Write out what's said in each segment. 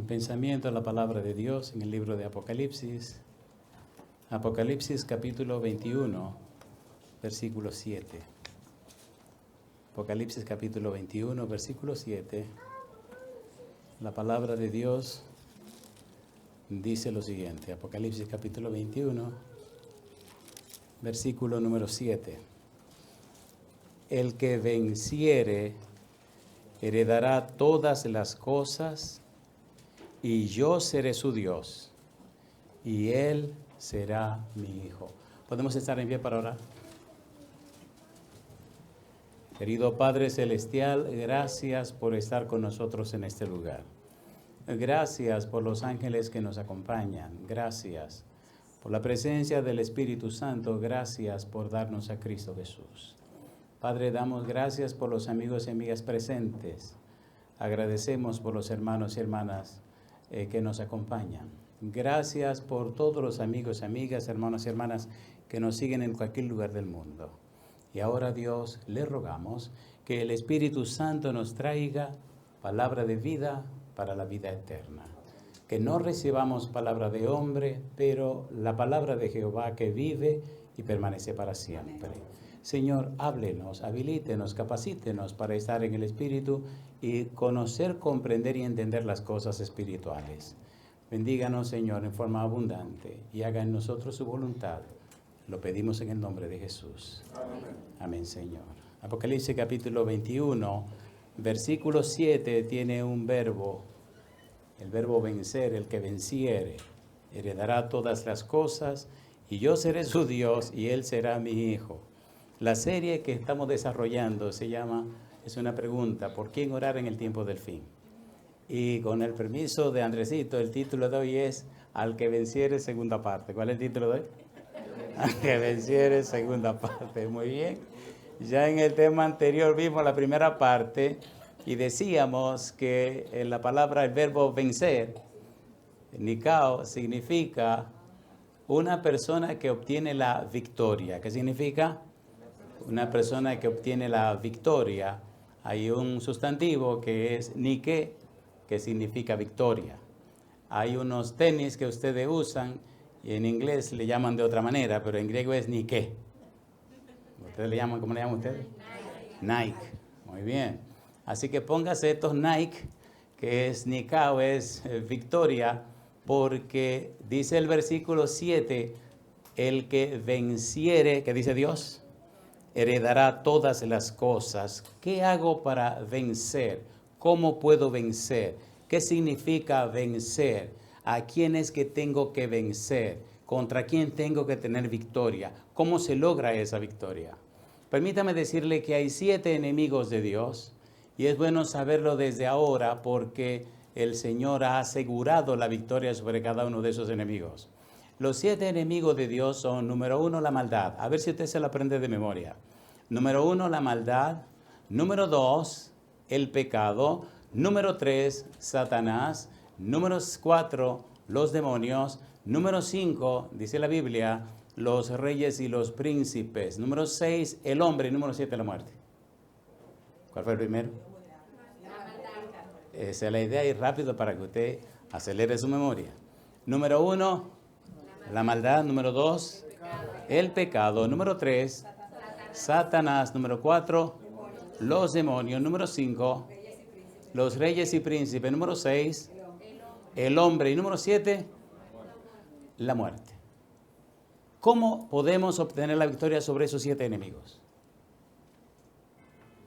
Pensamiento a la palabra de Dios en el libro de Apocalipsis. Apocalipsis capítulo 21, versículo 7. Apocalipsis capítulo 21, versículo 7. La palabra de Dios dice lo siguiente. Apocalipsis capítulo 21, versículo número 7. El que venciere heredará todas las cosas, y yo seré su Dios, y él será mi hijo. ¿Podemos estar en pie para orar? Querido Padre Celestial, gracias por estar con nosotros en este lugar. Gracias por los ángeles que nos acompañan. Gracias por la presencia del Espíritu Santo. Gracias por darnos a Cristo Jesús. Padre, damos gracias por los amigos y amigas presentes. Agradecemos por los hermanos y hermanas que nos acompañan. Gracias por todos los amigos, amigas, hermanos y hermanas que nos siguen en cualquier lugar del mundo. Y ahora, Dios, le rogamos que el Espíritu Santo nos traiga palabra de vida para la vida eterna. Que no recibamos palabra de hombre, pero la palabra de Jehová que vive y permanece para siempre. Señor, háblenos, habilítenos, capacítenos para estar en el Espíritu y conocer, comprender y entender las cosas espirituales. Bendíganos, Señor, en forma abundante y haga en nosotros su voluntad. Lo pedimos en el nombre de Jesús. Amén. Amén, Señor. Apocalipsis capítulo 21, versículo 7 tiene un verbo, el verbo vencer, el que venciere, heredará todas las cosas y yo seré su Dios y él será mi hijo. La serie que estamos desarrollando es una pregunta, ¿por quién orar en el tiempo del fin? Y con el permiso de Andresito, el título de hoy es Al que venciere, segunda parte. ¿Cuál es el título de hoy? Al que venciere, segunda parte. Muy bien. Ya en el tema anterior vimos la primera parte y decíamos que en la palabra, el verbo vencer, nikao, significa una persona que obtiene la victoria. ¿Qué significa? Una persona que obtiene la victoria. Hay un sustantivo que es nike, que significa victoria. Hay unos tenis que ustedes usan y en inglés le llaman de otra manera, pero en griego es nike. ¿Ustedes le llaman, cómo le llaman ustedes? Nike. Muy bien. Así que póngase estos Nike, que es nikao, es victoria, porque dice el versículo 7, el que venciere, ¿qué dice Dios? Heredará todas las cosas. ¿Qué hago para vencer? ¿Cómo puedo vencer? ¿Qué significa vencer? ¿A quién es que tengo que vencer? ¿Contra quién tengo que tener victoria? ¿Cómo se logra esa victoria? Permítame decirle que hay 7 enemigos de Dios y es bueno saberlo desde ahora porque el Señor ha asegurado la victoria sobre cada uno de esos enemigos. Los 7 enemigos de Dios son, número 1, la maldad. A ver si usted se lo aprende de memoria. Número 1, la maldad. Número 2, el pecado. Número 3, Satanás. Número 4, los demonios. Número 5, dice la Biblia, los reyes y los príncipes. Número 6, el hombre. Y número 7, la muerte. ¿Cuál fue el primero? Esa es la idea y rápido para que usted acelere su memoria. Número 1, la maldad. Número 2, el pecado. Número 3, Satanás. Número 4, los demonios. Número 5, los reyes y príncipes. Número 6, el hombre. Y número 7, la muerte. ¿Cómo podemos obtener la victoria sobre esos 7 enemigos?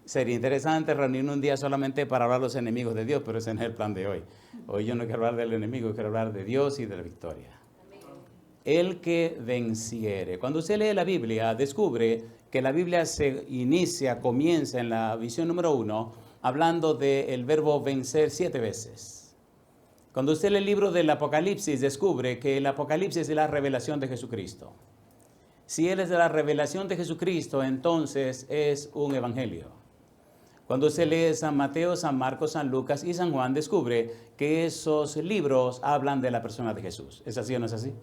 Sería interesante reunirnos un día solamente para hablar de los enemigos de Dios, pero ese no es el plan de hoy. Hoy yo no quiero hablar del enemigo, quiero hablar de Dios y de la victoria. El que venciere. Cuando usted lee la Biblia, descubre que la Biblia comienza en la visión número 1, hablando del verbo vencer 7 veces. Cuando usted lee el libro del Apocalipsis, descubre que el Apocalipsis es la revelación de Jesucristo. Si Él es de la revelación de Jesucristo, entonces es un evangelio. Cuando usted lee San Mateo, San Marcos, San Lucas y San Juan, descubre que esos libros hablan de la persona de Jesús. ¿Es así o no es así?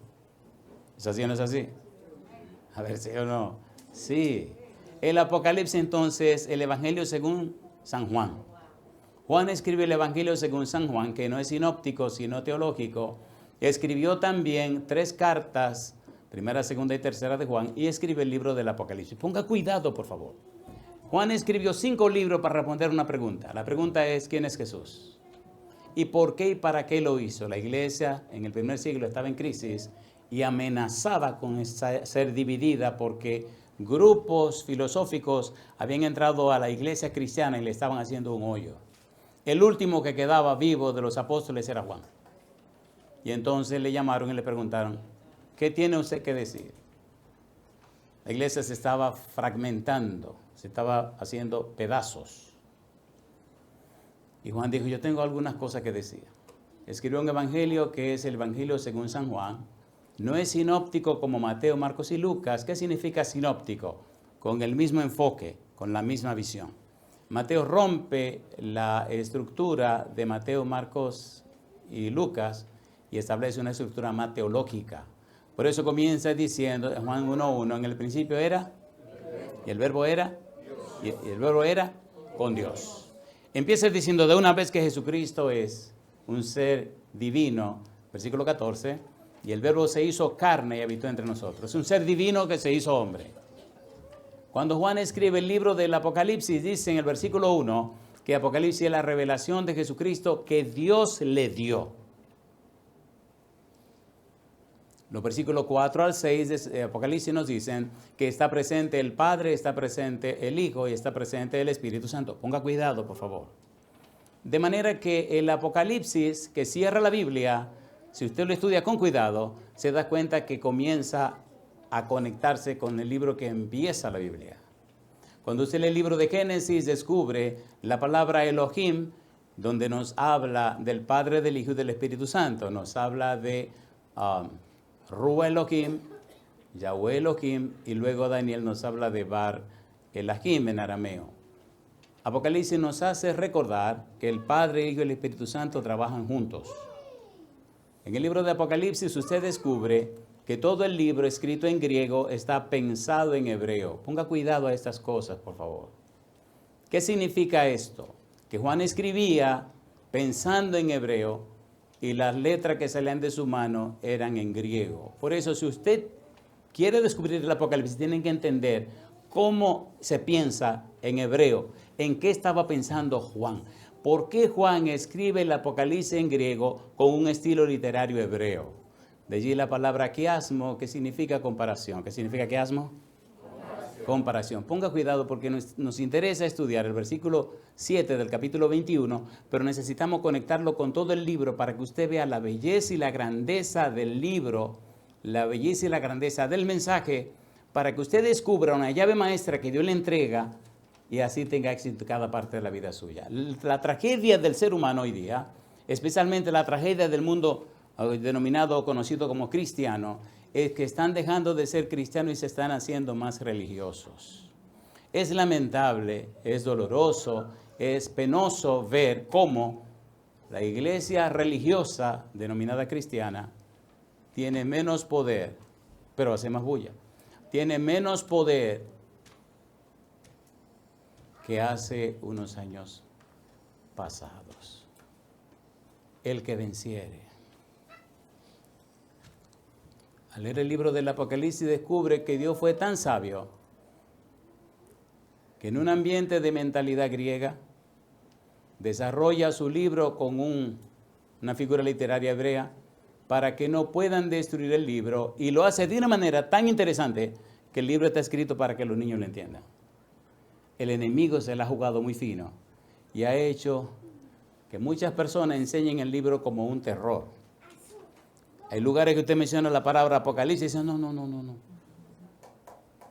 ¿Es así o no es así? A ver, ¿sí o no? Sí. El Apocalipsis, entonces, el Evangelio según San Juan. Juan escribió el Evangelio según San Juan, que no es sinóptico, sino teológico. Escribió también 3 cartas, primera, segunda y tercera de Juan, y escribe el libro del Apocalipsis. Ponga cuidado, por favor. Juan escribió 5 libros para responder una pregunta. La pregunta es, ¿quién es Jesús? ¿Y por qué y para qué lo hizo? La iglesia en el primer siglo estaba en crisis y amenazaba con ser dividida porque grupos filosóficos habían entrado a la iglesia cristiana y le estaban haciendo un hoyo. El último que quedaba vivo de los apóstoles era Juan. Y entonces le llamaron y le preguntaron, ¿qué tiene usted que decir? La iglesia se estaba fragmentando, se estaba haciendo pedazos. Y Juan dijo, yo tengo algunas cosas que decir. Escribió un evangelio que es el evangelio según San Juan. No es sinóptico como Mateo, Marcos y Lucas. ¿Qué significa sinóptico? Con el mismo enfoque, con la misma visión. Mateo rompe la estructura de Mateo, Marcos y Lucas y establece una estructura mateológica. Por eso comienza diciendo en Juan 1:1, en el principio era, y el verbo era, y el verbo era con Dios. Empieza diciendo de una vez que Jesucristo es un ser divino, versículo 14, y el verbo se hizo carne y habitó entre nosotros. Es un ser divino que se hizo hombre. Cuando Juan escribe el libro del Apocalipsis, dice en el versículo 1 que Apocalipsis es la revelación de Jesucristo que Dios le dio. Los versículos 4 al 6 de Apocalipsis nos dicen que está presente el Padre, está presente el Hijo y está presente el Espíritu Santo. Ponga cuidado, por favor. De manera que el Apocalipsis que cierra la Biblia, si usted lo estudia con cuidado, se da cuenta que comienza a conectarse con el libro que empieza la Biblia. Cuando usted lee el libro de Génesis, descubre la palabra Elohim, donde nos habla del Padre, del Hijo y del Espíritu Santo. Nos habla de Ruah Elohim, Yahweh Elohim, y luego Daniel nos habla de Bar Elohim en arameo. Apocalipsis nos hace recordar que el Padre, el Hijo y el Espíritu Santo trabajan juntos. En el libro de Apocalipsis usted descubre que todo el libro escrito en griego está pensado en hebreo. Ponga cuidado a estas cosas, por favor. ¿Qué significa esto? Que Juan escribía pensando en hebreo y las letras que salían de su mano eran en griego. Por eso, si usted quiere descubrir el Apocalipsis, tienen que entender cómo se piensa en hebreo, en qué estaba pensando Juan. ¿Por qué Juan escribe el Apocalipsis en griego con un estilo literario hebreo? De allí la palabra quiasmo, que significa comparación. ¿Qué significa quiasmo? Comparación. Ponga cuidado porque nos interesa estudiar el versículo 7 del capítulo 21, pero necesitamos conectarlo con todo el libro para que usted vea la belleza y la grandeza del libro, la belleza y la grandeza del mensaje, para que usted descubra una llave maestra que Dios le entrega y así tenga éxito en cada parte de la vida suya. La tragedia del ser humano hoy día, especialmente la tragedia del mundo denominado o conocido como cristiano, es que están dejando de ser cristianos y se están haciendo más religiosos. Es lamentable, es doloroso, es penoso ver cómo la iglesia religiosa denominada cristiana tiene menos poder, pero hace más bulla. Tiene menos poder que hace unos años pasados. El que venciere. Al leer el libro del Apocalipsis descubre que Dios fue tan sabio que en un ambiente de mentalidad griega desarrolla su libro con una figura literaria hebrea para que no puedan destruir el libro, y lo hace de una manera tan interesante que el libro está escrito para que los niños lo entiendan. El enemigo se la ha jugado muy fino y ha hecho que muchas personas enseñen el libro como un terror. Hay lugares que usted menciona la palabra Apocalipsis y dice, no.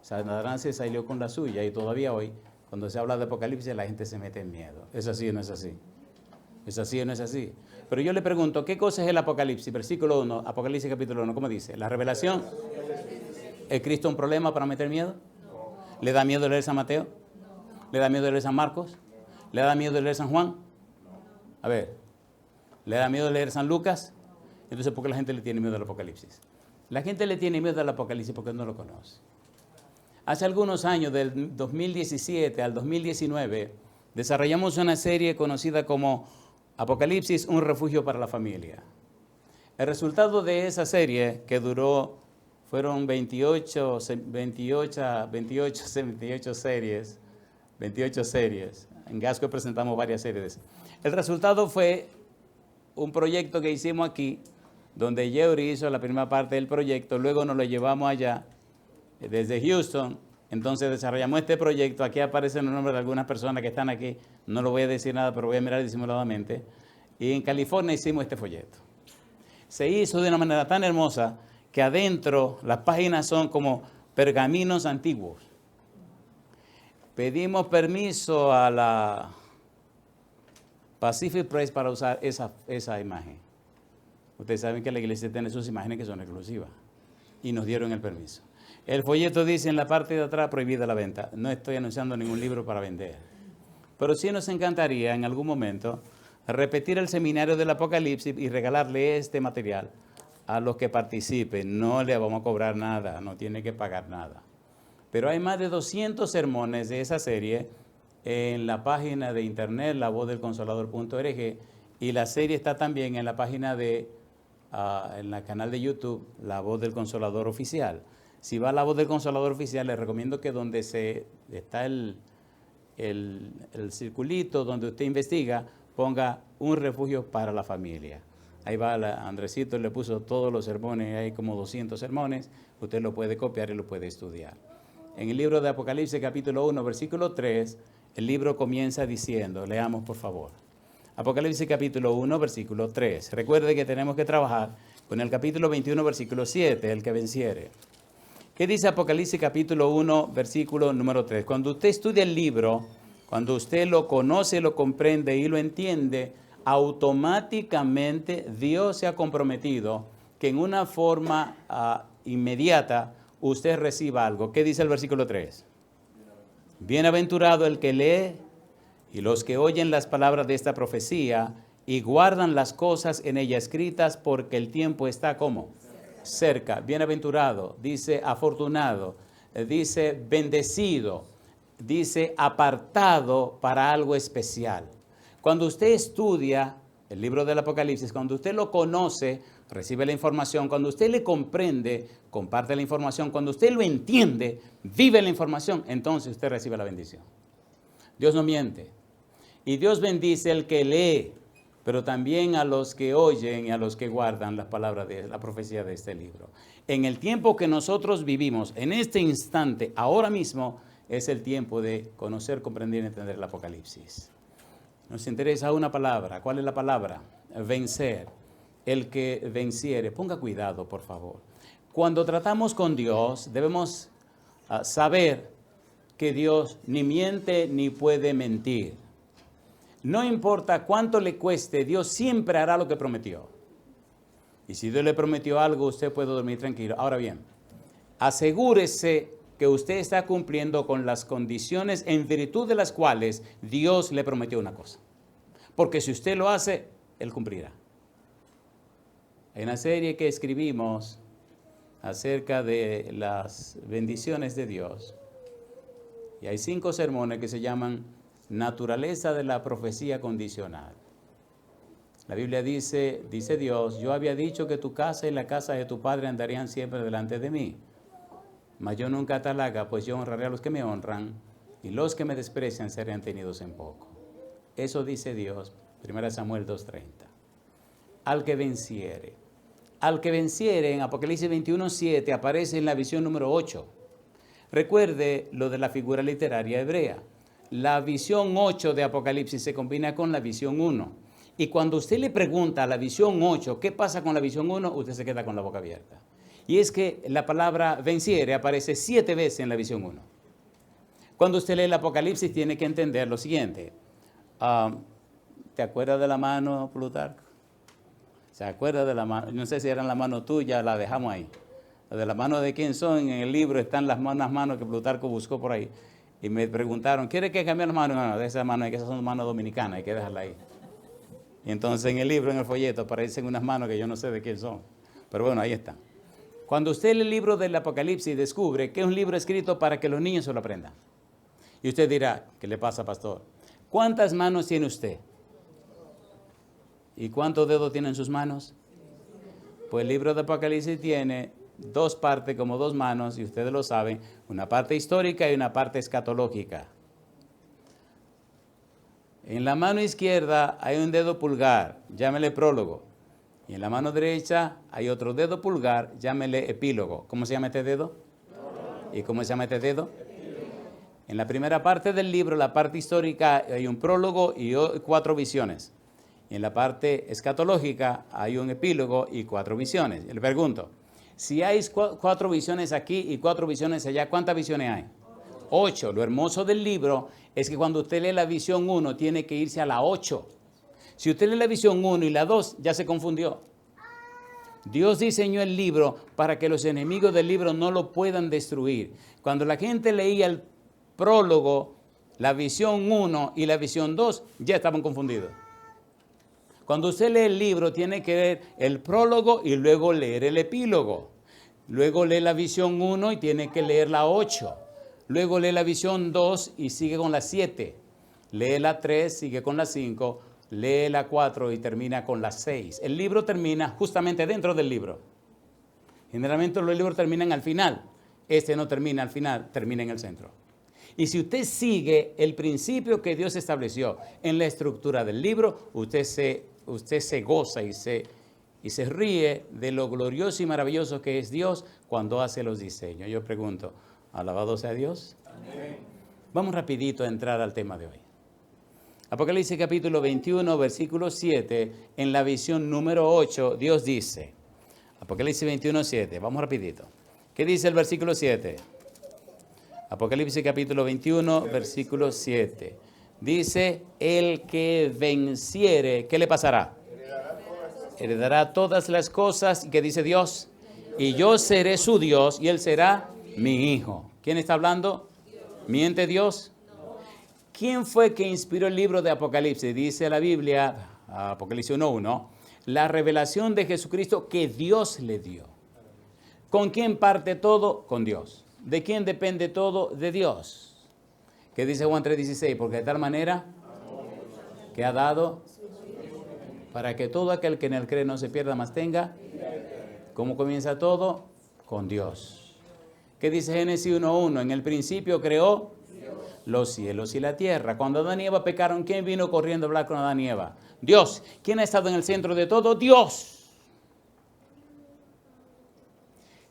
Satanás se salió con la suya y todavía hoy, cuando se habla de Apocalipsis, la gente se mete en miedo. ¿Es así o no es así? ¿Es así o no es así? Pero yo le pregunto, ¿qué cosa es el Apocalipsis? Versículo 1, Apocalipsis capítulo 1, ¿cómo dice? La revelación. ¿Es Cristo un problema para meter miedo? ¿Le da miedo leer San Mateo? ¿Le da miedo leer San Marcos? ¿Le da miedo leer San Juan? A ver, ¿le da miedo leer San Lucas? Entonces, ¿por qué la gente le tiene miedo al Apocalipsis? La gente le tiene miedo al Apocalipsis porque no lo conoce. Hace algunos años, del 2017 al 2019, desarrollamos una serie conocida como Apocalipsis, un refugio para la familia. El resultado de esa serie, que fueron 28 series. En Gasco presentamos varias series. El resultado fue un proyecto que hicimos aquí, donde Yeuri hizo la primera parte del proyecto, luego nos lo llevamos allá, desde Houston. Entonces desarrollamos este proyecto. Aquí aparecen los nombres de algunas personas que están aquí. No lo voy a decir nada, pero voy a mirar disimuladamente. Y en California hicimos este folleto. Se hizo de una manera tan hermosa que adentro las páginas son como pergaminos antiguos. Pedimos permiso a la Pacific Press para usar esa imagen. Ustedes saben que la iglesia tiene sus imágenes que son exclusivas. Y nos dieron el permiso. El folleto dice en la parte de atrás, prohibida la venta. No estoy anunciando ningún libro para vender. Pero sí nos encantaría en algún momento repetir el seminario del Apocalipsis y regalarle este material a los que participen. No le vamos a cobrar nada, no tiene que pagar nada. Pero hay más de 200 sermones de esa serie en la página de internet, lavozdelconsolador.org, y la serie está también en la página en el canal de YouTube, La Voz del Consolador Oficial. Si va a La Voz del Consolador Oficial, les recomiendo que donde está el circulito donde usted investiga, ponga un refugio para la familia. Ahí va, Andresito le puso todos los sermones, hay como 200 sermones, usted lo puede copiar y lo puede estudiar. En el libro de Apocalipsis capítulo 1, versículo 3, el libro comienza diciendo, leamos por favor. Apocalipsis capítulo 1, versículo 3. Recuerde que tenemos que trabajar con el capítulo 21, versículo 7, el que venciere. ¿Qué dice Apocalipsis capítulo 1, versículo número 3? Cuando usted estudia el libro, cuando usted lo conoce, lo comprende y lo entiende, automáticamente Dios se ha comprometido que en una forma inmediata usted reciba algo. ¿Qué dice el versículo 3? Bienaventurado el que lee y los que oyen las palabras de esta profecía y guardan las cosas en ella escritas, porque el tiempo está ¿cómo? Cerca. Bienaventurado, dice afortunado, dice bendecido, dice apartado para algo especial. Cuando usted estudia el libro del Apocalipsis, cuando usted lo conoce, recibe la información, cuando usted le comprende, comparte la información, cuando usted lo entiende, vive la información, entonces usted recibe la bendición. Dios no miente. Y Dios bendice al que lee, pero también a los que oyen y a los que guardan las palabras de la profecía de este libro. En el tiempo que nosotros vivimos, en este instante, ahora mismo, es el tiempo de conocer, comprender y entender el Apocalipsis. Nos interesa una palabra. ¿Cuál es la palabra? Vencer. El que venciere. Ponga cuidado, por favor. Cuando tratamos con Dios, debemos saber que Dios ni miente ni puede mentir. No importa cuánto le cueste, Dios siempre hará lo que prometió. Y si Dios le prometió algo, usted puede dormir tranquilo. Ahora bien, asegúrese que usted está cumpliendo con las condiciones en virtud de las cuales Dios le prometió una cosa. Porque si usted lo hace, Él cumplirá. Hay una serie que escribimos acerca de las bendiciones de Dios. Y hay 5 sermones que se llaman Naturaleza de la Profecía Condicional. La Biblia dice Dios, yo había dicho que tu casa y la casa de tu padre andarían siempre delante de mí. Mas yo nunca tal haga, pues yo honraré a los que me honran, y los que me desprecian serán tenidos en poco. Eso dice Dios, 1 Samuel 2:30. Al que venciere. Al que venciere, en Apocalipsis 21:7, aparece en la visión número 8. Recuerde lo de la figura literaria hebrea. La visión 8 de Apocalipsis se combina con la visión 1. Y cuando usted le pregunta a la visión 8, ¿qué pasa con la visión 1? Usted se queda con la boca abierta. Y es que la palabra venciere aparece 7 veces en la visión 1. Cuando usted lee el Apocalipsis tiene que entender lo siguiente. ¿Te acuerdas de la mano, Plutarco? ¿Se acuerda de la mano? No sé si era la mano tuya, la dejamos ahí. De la mano de quién son, en el libro están las manos que Plutarco buscó por ahí. Y me preguntaron, ¿quiere que cambie las manos? No, de esas manos, que esas son manos dominicanas, hay que dejarla ahí. Y entonces en el libro, en el folleto, aparecen unas manos que yo no sé de quién son. Pero bueno, ahí están. Cuando usted lee el libro del Apocalipsis, descubre que es un libro escrito para que los niños se lo aprendan. Y usted dirá, ¿qué le pasa, pastor? ¿Cuántas manos tiene usted? ¿Y cuántos dedos tiene en sus manos? Pues el libro de Apocalipsis tiene dos partes como dos manos, y ustedes lo saben, una parte histórica y una parte escatológica. En la mano izquierda hay un dedo pulgar, llámele prólogo. Y en la mano derecha hay otro dedo pulgar, llámele epílogo. ¿Cómo se llama este dedo? ¿Y cómo se llama este dedo? En la primera parte del libro, la parte histórica, hay un prólogo y 4 visiones. En la parte escatológica hay un epílogo y 4 visiones. Le pregunto, si hay 4 visiones aquí y 4 visiones allá, ¿cuántas visiones hay? 8. Lo hermoso del libro es que cuando usted lee la visión 1, tiene que irse a la 8. Si usted lee la visión 1 y la 2, ya se confundió. Dios diseñó el libro para que los enemigos del libro no lo puedan destruir. Cuando la gente leía el prólogo, la visión 1 y la visión 2, ya estaban confundidos. Cuando usted lee el libro, tiene que leer el prólogo y luego leer el epílogo. Luego lee la visión 1 y tiene que leer la 8. Luego lee la visión 2 y sigue con la 7. Lee la 3, sigue con la 5. Lee la 4 y termina con la 6. El libro termina justamente dentro del libro. Generalmente los libros terminan al final. Este no termina al final, termina en el centro. Y si usted sigue el principio que Dios estableció en la estructura del libro, usted se goza y se ríe de lo glorioso y maravilloso que es Dios cuando hace los diseños. Yo pregunto, ¿alabado sea Dios? Amén. Vamos rapidito a entrar al tema de hoy. Apocalipsis capítulo 21, versículo 7, en la visión número 8, Dios dice, Apocalipsis 21, 7, vamos rapidito. ¿Qué dice el versículo 7? Apocalipsis capítulo 21, versículo 7. Dice, el que venciere, ¿qué le pasará? Heredará todas las cosas, ¿y qué dice Dios? Y yo seré su Dios y él será mi hijo. ¿Quién está hablando? ¿Miente Dios? ¿Quién fue que inspiró el libro de Apocalipsis? Dice la Biblia, Apocalipsis 1:1, la revelación de Jesucristo que Dios le dio. ¿Con quién parte todo? Con Dios. ¿De quién depende todo? De Dios. ¿Qué dice Juan 3:16? Porque de tal manera que ha dado para que todo aquel que en él cree no se pierda, mas tenga. ¿Cómo comienza todo? Con Dios. ¿Qué dice Génesis 1:1? En el principio creó los cielos y la tierra. Cuando Adán y Eva pecaron, ¿quién vino corriendo a hablar con Adán y Eva? Dios. ¿Quién ha estado en el centro de todo? Dios.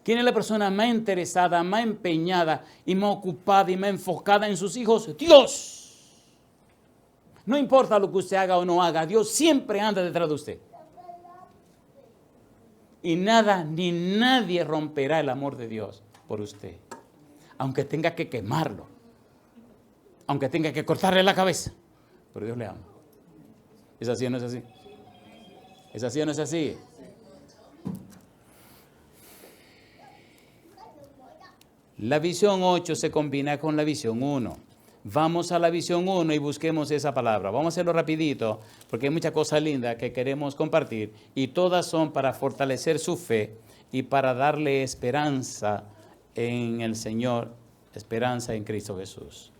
¿Quién es la persona más interesada, más empeñada y más ocupada y más enfocada en sus hijos? Dios. No importa lo que usted haga o no haga, Dios siempre anda detrás de usted. Y nada ni nadie romperá el amor de Dios por usted. Aunque tenga que quemarlo. Aunque tenga que cortarle la cabeza. Pero Dios le ama. ¿Es así o no es así? ¿Es así o no es así? La visión 8 se combina con la visión 1. Vamos a la visión 1 y busquemos esa palabra. Vamos a hacerlo rapidito porque hay muchas cosas lindas que queremos compartir y todas son para fortalecer su fe y para darle esperanza en el Señor, esperanza en Cristo Jesús.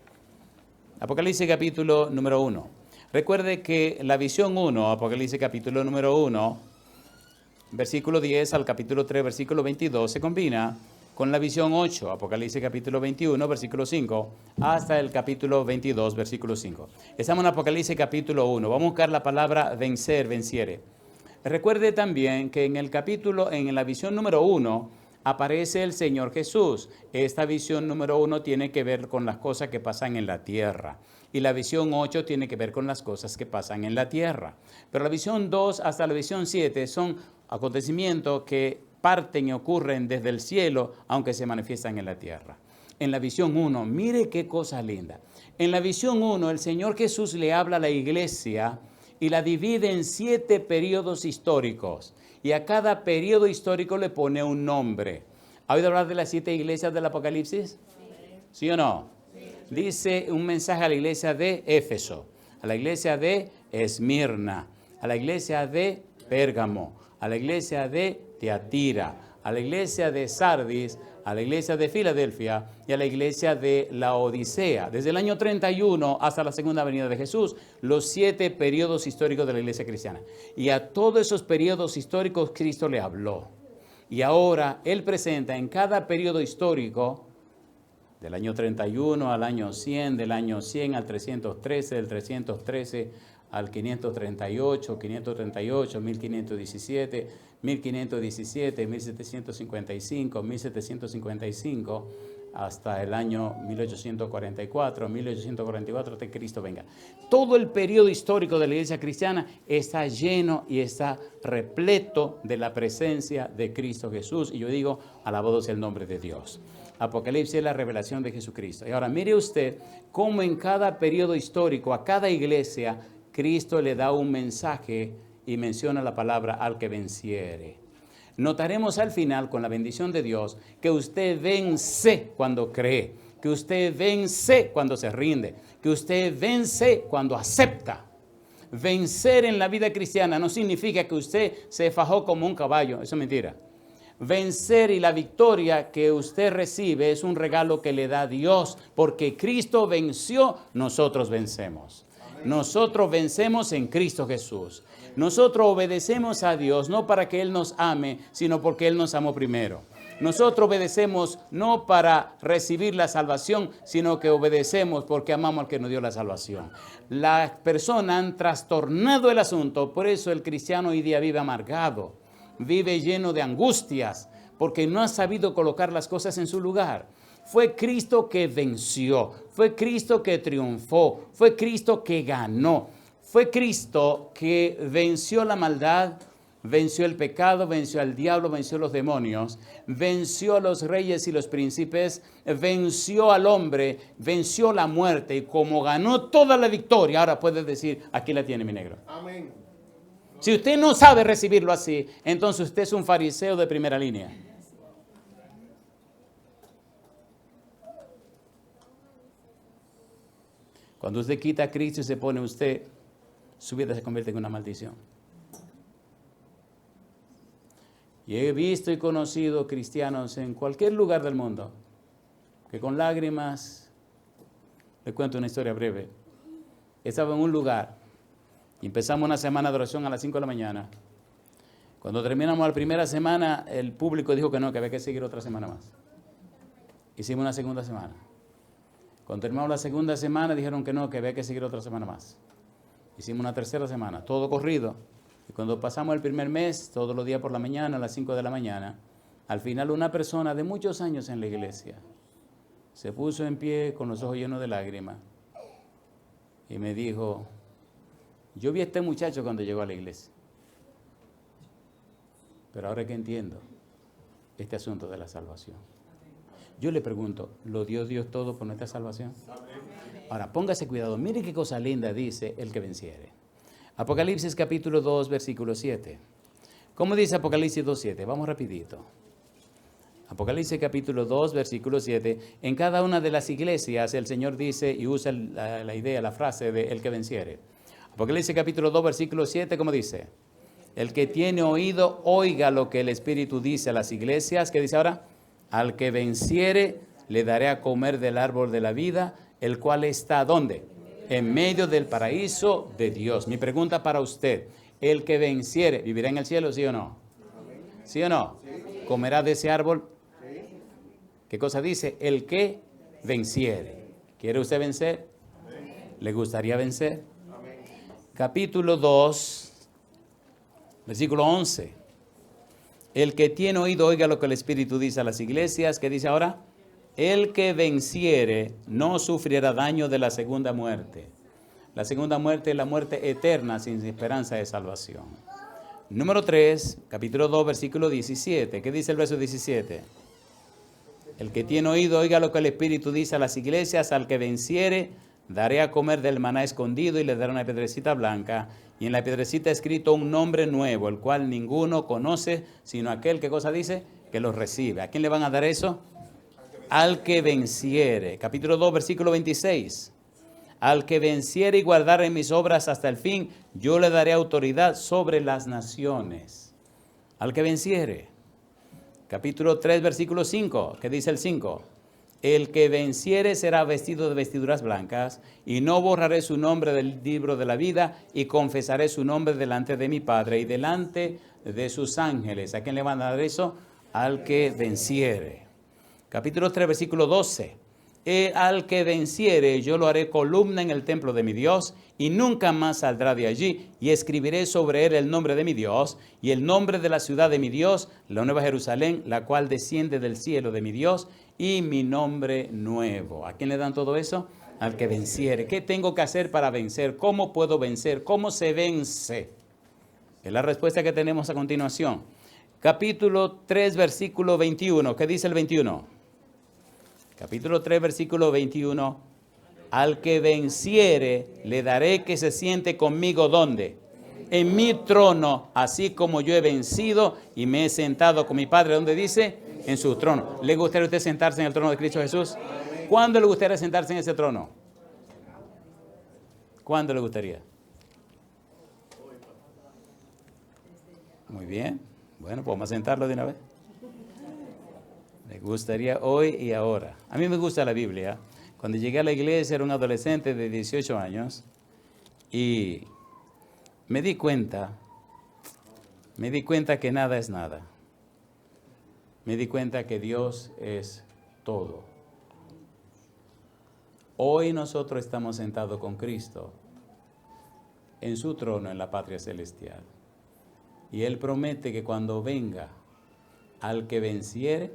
Apocalipsis capítulo número 1. Recuerde que la visión 1, Apocalipsis capítulo número 1, versículo 10 al capítulo 3, versículo 22, se combina con la visión 8, Apocalipsis capítulo 21, versículo 5, hasta el capítulo 22, versículo 5. Estamos en Apocalipsis capítulo 1. Vamos a buscar la palabra vencer, venciere. Recuerde también que en la visión número 1, aparece el Señor Jesús. Esta visión número 1 tiene que ver con las cosas que pasan en la tierra. Y la visión 8 tiene que ver con las cosas que pasan en la tierra. Pero la visión 2 hasta la visión 7 son acontecimientos que parten y ocurren desde el cielo, aunque se manifiestan en la tierra. En la visión 1, mire qué cosa linda. En la visión 1, el Señor Jesús le habla a la iglesia y la divide en 7 periodos históricos. Y a cada periodo histórico le pone un nombre. ¿Ha oído hablar de las 7 iglesias del Apocalipsis? ¿Sí o no? Sí. Dice un mensaje a la iglesia de Éfeso, a la iglesia de Esmirna, a la iglesia de Pérgamo, a la iglesia de Tiatira, a la iglesia de Sardis, a la iglesia de Filadelfia y a la iglesia de Laodicea. Desde el año 31 hasta la segunda venida de Jesús, los 7 periodos históricos de la iglesia cristiana. Y a todos esos periodos históricos Cristo le habló. Y ahora Él presenta en cada periodo histórico, del año 31 al año 100, del año 100 al 313, del 313 al 538, 538, 1517, 1517, 1755, 1755, hasta el año 1844, 1844 hasta que Cristo venga. Todo el periodo histórico de la iglesia cristiana está lleno y está repleto de la presencia de Cristo Jesús. Y yo digo, alabado sea el nombre de Dios. Apocalipsis es la revelación de Jesucristo. Y ahora mire usted cómo en cada periodo histórico, a cada iglesia, Cristo le da un mensaje y menciona la palabra al que venciere. Notaremos al final, con la bendición de Dios, que usted vence cuando cree, que usted vence cuando se rinde, que usted vence cuando acepta. Vencer en la vida cristiana no significa que usted se fajó como un caballo, eso es mentira. Vencer y la victoria que usted recibe es un regalo que le da Dios, porque Cristo venció, nosotros vencemos. Nosotros vencemos en Cristo Jesús. Nosotros obedecemos a Dios no para que Él nos ame, sino porque Él nos amó primero. Nosotros obedecemos no para recibir la salvación, sino que obedecemos porque amamos al que nos dio la salvación. Las personas han trastornado el asunto, por eso el cristiano hoy día vive amargado, vive lleno de angustias, porque no ha sabido colocar las cosas en su lugar. Fue Cristo que venció, fue Cristo que triunfó, fue Cristo que ganó, fue Cristo que venció la maldad, venció el pecado, venció al diablo, venció los demonios, venció a los reyes y los príncipes, venció al hombre, venció la muerte, y como ganó toda la victoria, ahora puede decir, aquí la tiene mi negro. Amén. Si usted no sabe recibirlo así, entonces usted es un fariseo de primera línea. Cuando usted quita a Cristo y se pone usted, su vida se convierte en una maldición. Y he visto y conocido cristianos en cualquier lugar del mundo que con lágrimas, le cuento una historia breve. Estaba en un lugar y empezamos una semana de oración a las 5 de la mañana. Cuando terminamos la primera semana, el público dijo que no, que había que seguir otra semana más. Hicimos una segunda semana. Cuando terminamos la segunda semana, dijeron que no, que había que seguir otra semana más. Hicimos una tercera semana, todo corrido. Y cuando pasamos el primer mes, todos los días por la mañana, a las 5 de la mañana, al final una persona de muchos años en la iglesia se puso en pie con los ojos llenos de lágrimas y me dijo, yo vi a este muchacho cuando llegó a la iglesia, pero ahora que entiendo este asunto de la salvación. Yo le pregunto, ¿lo dio Dios todo por nuestra salvación? Ahora, póngase cuidado. Mire qué cosa linda dice el que venciere. Apocalipsis capítulo 2, versículo 7. ¿Cómo dice Apocalipsis 2, 7? Vamos rapidito. Apocalipsis capítulo 2, versículo 7. En cada una de las iglesias el Señor dice y usa la idea, la frase de el que venciere. Apocalipsis capítulo 2, versículo 7, ¿cómo dice? El que tiene oído, oiga lo que el Espíritu dice a las iglesias. ¿Qué dice ahora? Al que venciere, le daré a comer del árbol de la vida, el cual está, ¿dónde? En medio del paraíso de Dios. Mi pregunta para usted, el que venciere, ¿vivirá en el cielo, sí o no? ¿Sí o no? ¿Comerá de ese árbol? ¿Qué cosa dice? El que venciere. ¿Quiere usted vencer? ¿Le gustaría vencer? Capítulo 2, versículo 11. El que tiene oído, oiga lo que el Espíritu dice a las iglesias. ¿Qué dice ahora? El que venciere no sufrirá daño de la segunda muerte. La segunda muerte es la muerte eterna sin esperanza de salvación. Número 3, capítulo 2, versículo 17. ¿Qué dice el verso 17? El que tiene oído, oiga lo que el Espíritu dice a las iglesias. Al que venciere, daré a comer del maná escondido y le daré una piedrecita blanca. Y en la piedrecita escrito un nombre nuevo, el cual ninguno conoce, sino aquel, ¿qué cosa dice? Que lo recibe. ¿A quién le van a dar eso? Al que venciere. Capítulo 2, versículo 26. Al que venciere y guardare mis obras hasta el fin, yo le daré autoridad sobre las naciones. Al que venciere. Capítulo 3, versículo 5. ¿Qué dice el 5? El que venciere será vestido de vestiduras blancas, y no borraré su nombre del libro de la vida, y confesaré su nombre delante de mi Padre y delante de sus ángeles. ¿A quién le van a dar eso? Al que venciere. Capítulo 3, versículo 12. Al que venciere, yo lo haré columna en el templo de mi Dios, y nunca más saldrá de allí, y escribiré sobre él el nombre de mi Dios, y el nombre de la ciudad de mi Dios, la nueva Jerusalén, la cual desciende del cielo de mi Dios, y mi nombre nuevo. ¿A quién le dan todo eso? Al que venciere. ¿Qué tengo que hacer para vencer? ¿Cómo puedo vencer? ¿Cómo se vence? Es la respuesta que tenemos a continuación. Capítulo 3, versículo 21. ¿Qué dice el 21? Capítulo 3, versículo 21. Al que venciere, le daré que se siente conmigo, ¿dónde? En mi trono, así como yo he vencido y me he sentado con mi Padre. ¿Dónde dice? En su trono. ¿Le gustaría a usted sentarse en el trono de Cristo Jesús? ¿Cuándo le gustaría sentarse en ese trono? ¿Cuándo le gustaría? Muy bien. Bueno, pues vamos a sentarlo de una vez. Me gustaría hoy y ahora. A mí me gusta la Biblia. Cuando llegué a la iglesia era un adolescente de 18 años y me di cuenta que nada es nada. Me di cuenta que Dios es todo. Hoy nosotros estamos sentados con Cristo en su trono en la patria celestial. Y Él promete que cuando venga al que venciere,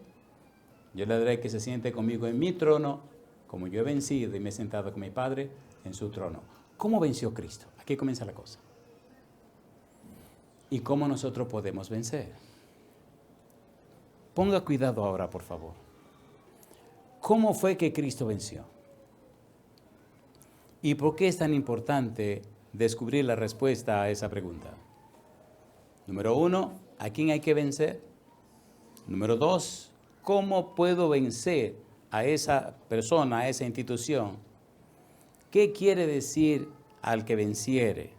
yo le daré que se siente conmigo en mi trono, como yo he vencido y me he sentado con mi Padre en su trono. ¿Cómo venció Cristo? Aquí comienza la cosa. ¿Y cómo nosotros podemos vencer? Ponga cuidado ahora, por favor. ¿Cómo fue que Cristo venció? ¿Y por qué es tan importante descubrir la respuesta a esa pregunta? Número 1, ¿a quién hay que vencer? Número 2, ¿cómo puedo vencer a esa persona, a esa institución? ¿Qué quiere decir al que venciere?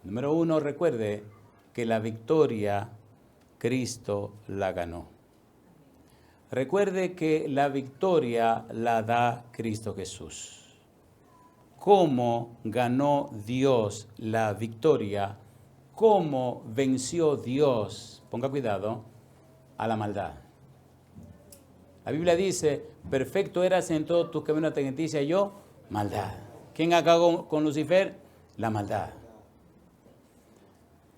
Número 1, recuerde que la victoria Cristo la ganó. Recuerde que la victoria la da Cristo Jesús. ¿Cómo ganó Dios la victoria? ¿Cómo venció Dios? Ponga cuidado, a la maldad. La Biblia dice, perfecto eras en todo tu camino te noticia yo, maldad. ¿Quién acabó con Lucifer? La maldad.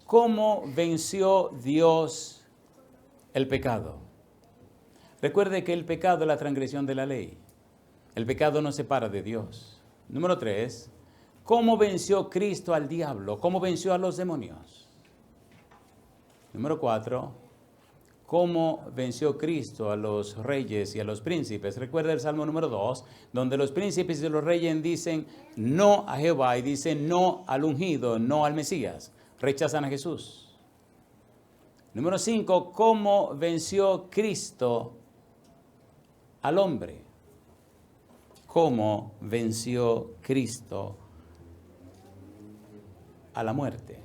¿Cómo venció Dios el pecado? Recuerde que el pecado es la transgresión de la ley. El pecado nos separa de Dios. Número 3, ¿cómo venció Cristo al diablo? ¿Cómo venció a los demonios? Número 4, ¿cómo venció Cristo a los reyes y a los príncipes? Recuerda el Salmo número 2, donde los príncipes y los reyes dicen no a Jehová y dicen no al ungido, no al Mesías. Rechazan a Jesús. Número 5, ¿cómo venció Cristo al hombre? ¿Cómo venció Cristo a la muerte?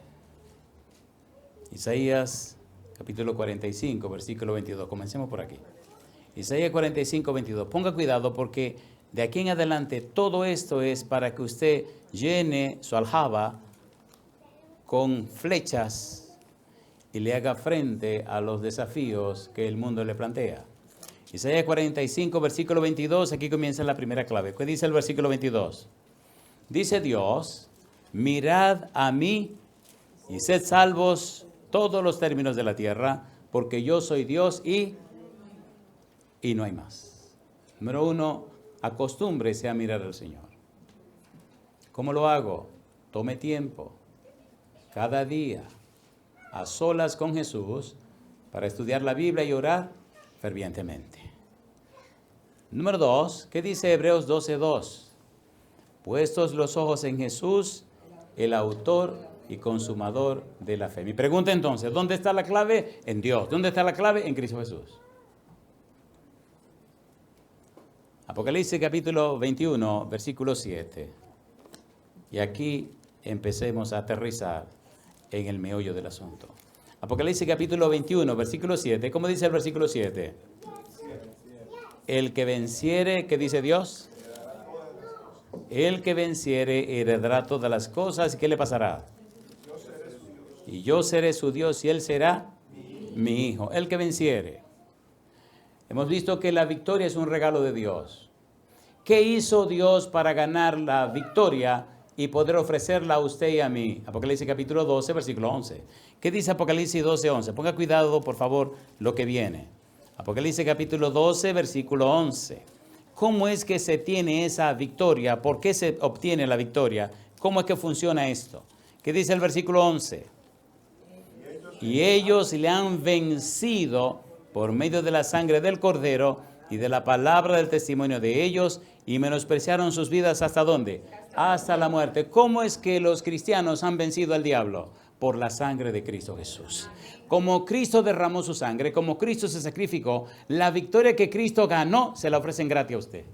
Isaías capítulo 45, versículo 22. Comencemos por aquí. Isaías 45, 22. Ponga cuidado porque de aquí en adelante todo esto es para que usted llene su aljaba con flechas y le haga frente a los desafíos que el mundo le plantea. Isaías 45, versículo 22, aquí comienza la primera clave. ¿Qué dice el versículo 22? Dice Dios, mirad a mí y sed salvos todos los términos de la tierra, porque yo soy Dios y no hay más. Número 1, acostúmbrese a mirar al Señor. ¿Cómo lo hago? Tome tiempo, cada día, a solas con Jesús, para estudiar la Biblia y orar fervientemente. Número 2, ¿qué dice Hebreos 12:2? Puestos los ojos en Jesús, el autor y consumador de la fe. Mi pregunta entonces, ¿dónde está la clave? En Dios. ¿Dónde está la clave? En Cristo Jesús. Apocalipsis capítulo 21, versículo 7. Y aquí empecemos a aterrizar en el meollo del asunto. Apocalipsis capítulo 21, versículo 7. ¿Cómo dice el versículo 7? El que venciere, ¿qué dice Dios? El que venciere heredará todas las cosas. ¿Y qué le pasará? Y yo seré su Dios y él será mi hijo. El que venciere. Hemos visto que la victoria es un regalo de Dios. ¿Qué hizo Dios para ganar la victoria y poder ofrecerla a usted y a mí? Apocalipsis capítulo 12, versículo 11. ¿Qué dice Apocalipsis 12, 11? Ponga cuidado, por favor, lo que viene. Apocalipsis capítulo 12, versículo 11. ¿Cómo es que se tiene esa victoria? ¿Por qué se obtiene la victoria? ¿Cómo es que funciona esto? ¿Qué dice el versículo 11? Y ellos le han vencido por medio de la sangre del Cordero y de la palabra del testimonio de ellos, y menospreciaron sus vidas ¿hasta dónde? Hasta la muerte. ¿Cómo es que los cristianos han vencido al diablo? Por la sangre de Cristo Jesús. Como Cristo derramó su sangre, como Cristo se sacrificó, la victoria que Cristo ganó se la ofrecen gratis a usted.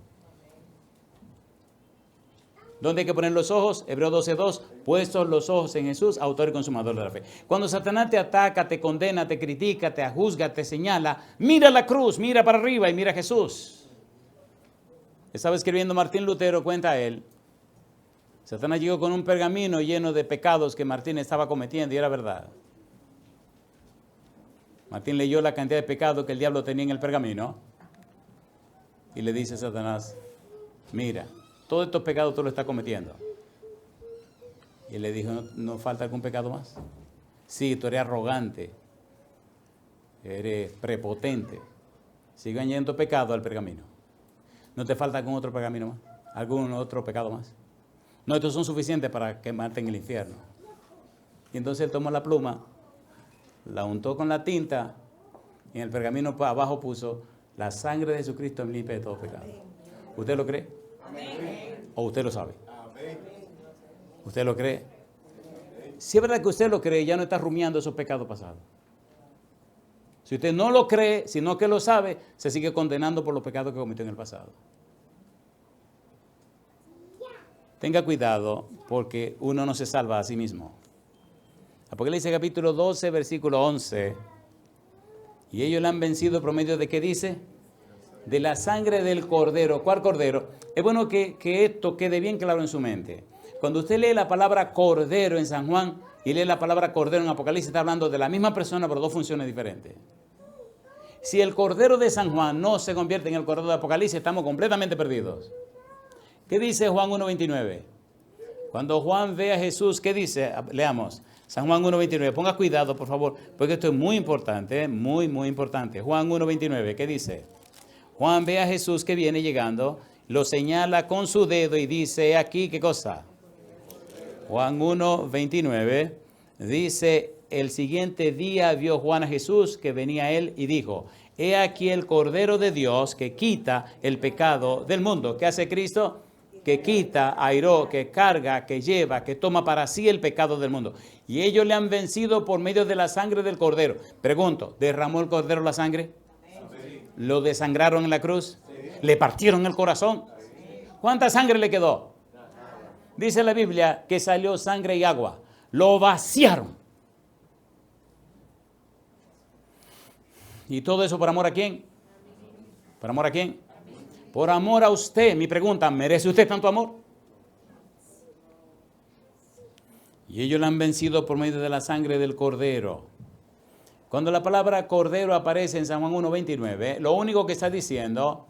¿Dónde hay que poner los ojos? Hebreos 12:2, puestos los ojos en Jesús, autor y consumador de la fe. Cuando Satanás te ataca, te condena, te critica, te juzga, te señala, mira la cruz, mira para arriba y mira a Jesús. Estaba escribiendo Martín Lutero, cuenta él. Satanás llegó con un pergamino lleno de pecados que Martín estaba cometiendo y era verdad. Martín leyó la cantidad de pecados que el diablo tenía en el pergamino y le dice a Satanás, mira, todos estos pecados tú lo estás cometiendo. Y él le dijo, ¿no falta algún pecado más? Sí, tú eres arrogante, eres prepotente. Sigue añadiendo pecado al pergamino. ¿No te falta algún otro pergamino más? ¿Algún otro pecado más? No, estos son suficientes para quemarte en el infierno. Y entonces él tomó la pluma, la untó con la tinta, y en el pergamino abajo puso, la sangre de Jesucristo me limpia de todo pecado. ¿Usted lo cree? ¿O usted lo sabe? ¿Usted lo cree? Si es verdad que usted lo cree, ya no está rumiando esos pecados pasados. Si usted no lo cree, sino que lo sabe, se sigue condenando por los pecados que cometió en el pasado. Tenga cuidado, porque uno no se salva a sí mismo. Apocalipsis capítulo 12, versículo 11. Y ellos le han vencido por medio de, ¿qué dice? De la sangre del Cordero. ¿Cuál Cordero? Es bueno que esto quede bien claro en su mente. Cuando usted lee la palabra Cordero en San Juan y lee la palabra Cordero en Apocalipsis, está hablando de la misma persona, pero dos funciones diferentes. Si el Cordero de San Juan no se convierte en el Cordero de Apocalipsis, estamos completamente perdidos. ¿Qué dice Juan 1:29? Cuando Juan ve a Jesús, ¿qué dice? Leamos. San Juan 1:29. Ponga cuidado, por favor, porque esto es muy importante, muy, muy importante. Juan 1:29. ¿Qué dice? Juan ve a Jesús que viene llegando, lo señala con su dedo y dice, aquí, ¿qué cosa? Juan 1:29 dice, el siguiente día vio Juan a Jesús que venía a él y dijo, he aquí el Cordero de Dios que quita el pecado del mundo. ¿Qué hace Cristo? Que quita, airó, que carga, que lleva, que toma para sí el pecado del mundo. Y ellos le han vencido por medio de la sangre del Cordero. Pregunto, ¿derramó el Cordero la sangre? ¿Lo desangraron en la cruz? ¿Le partieron el corazón? ¿Cuánta sangre le quedó? Dice la Biblia que salió sangre y agua. Lo vaciaron. ¿Y todo eso por amor a quién? ¿Por amor a quién? Por amor a usted. Mi pregunta, ¿merece usted tanto amor? Y ellos la han vencido por medio de la sangre del Cordero. Cuando la palabra Cordero aparece en San Juan 1:29, lo único que está diciendo,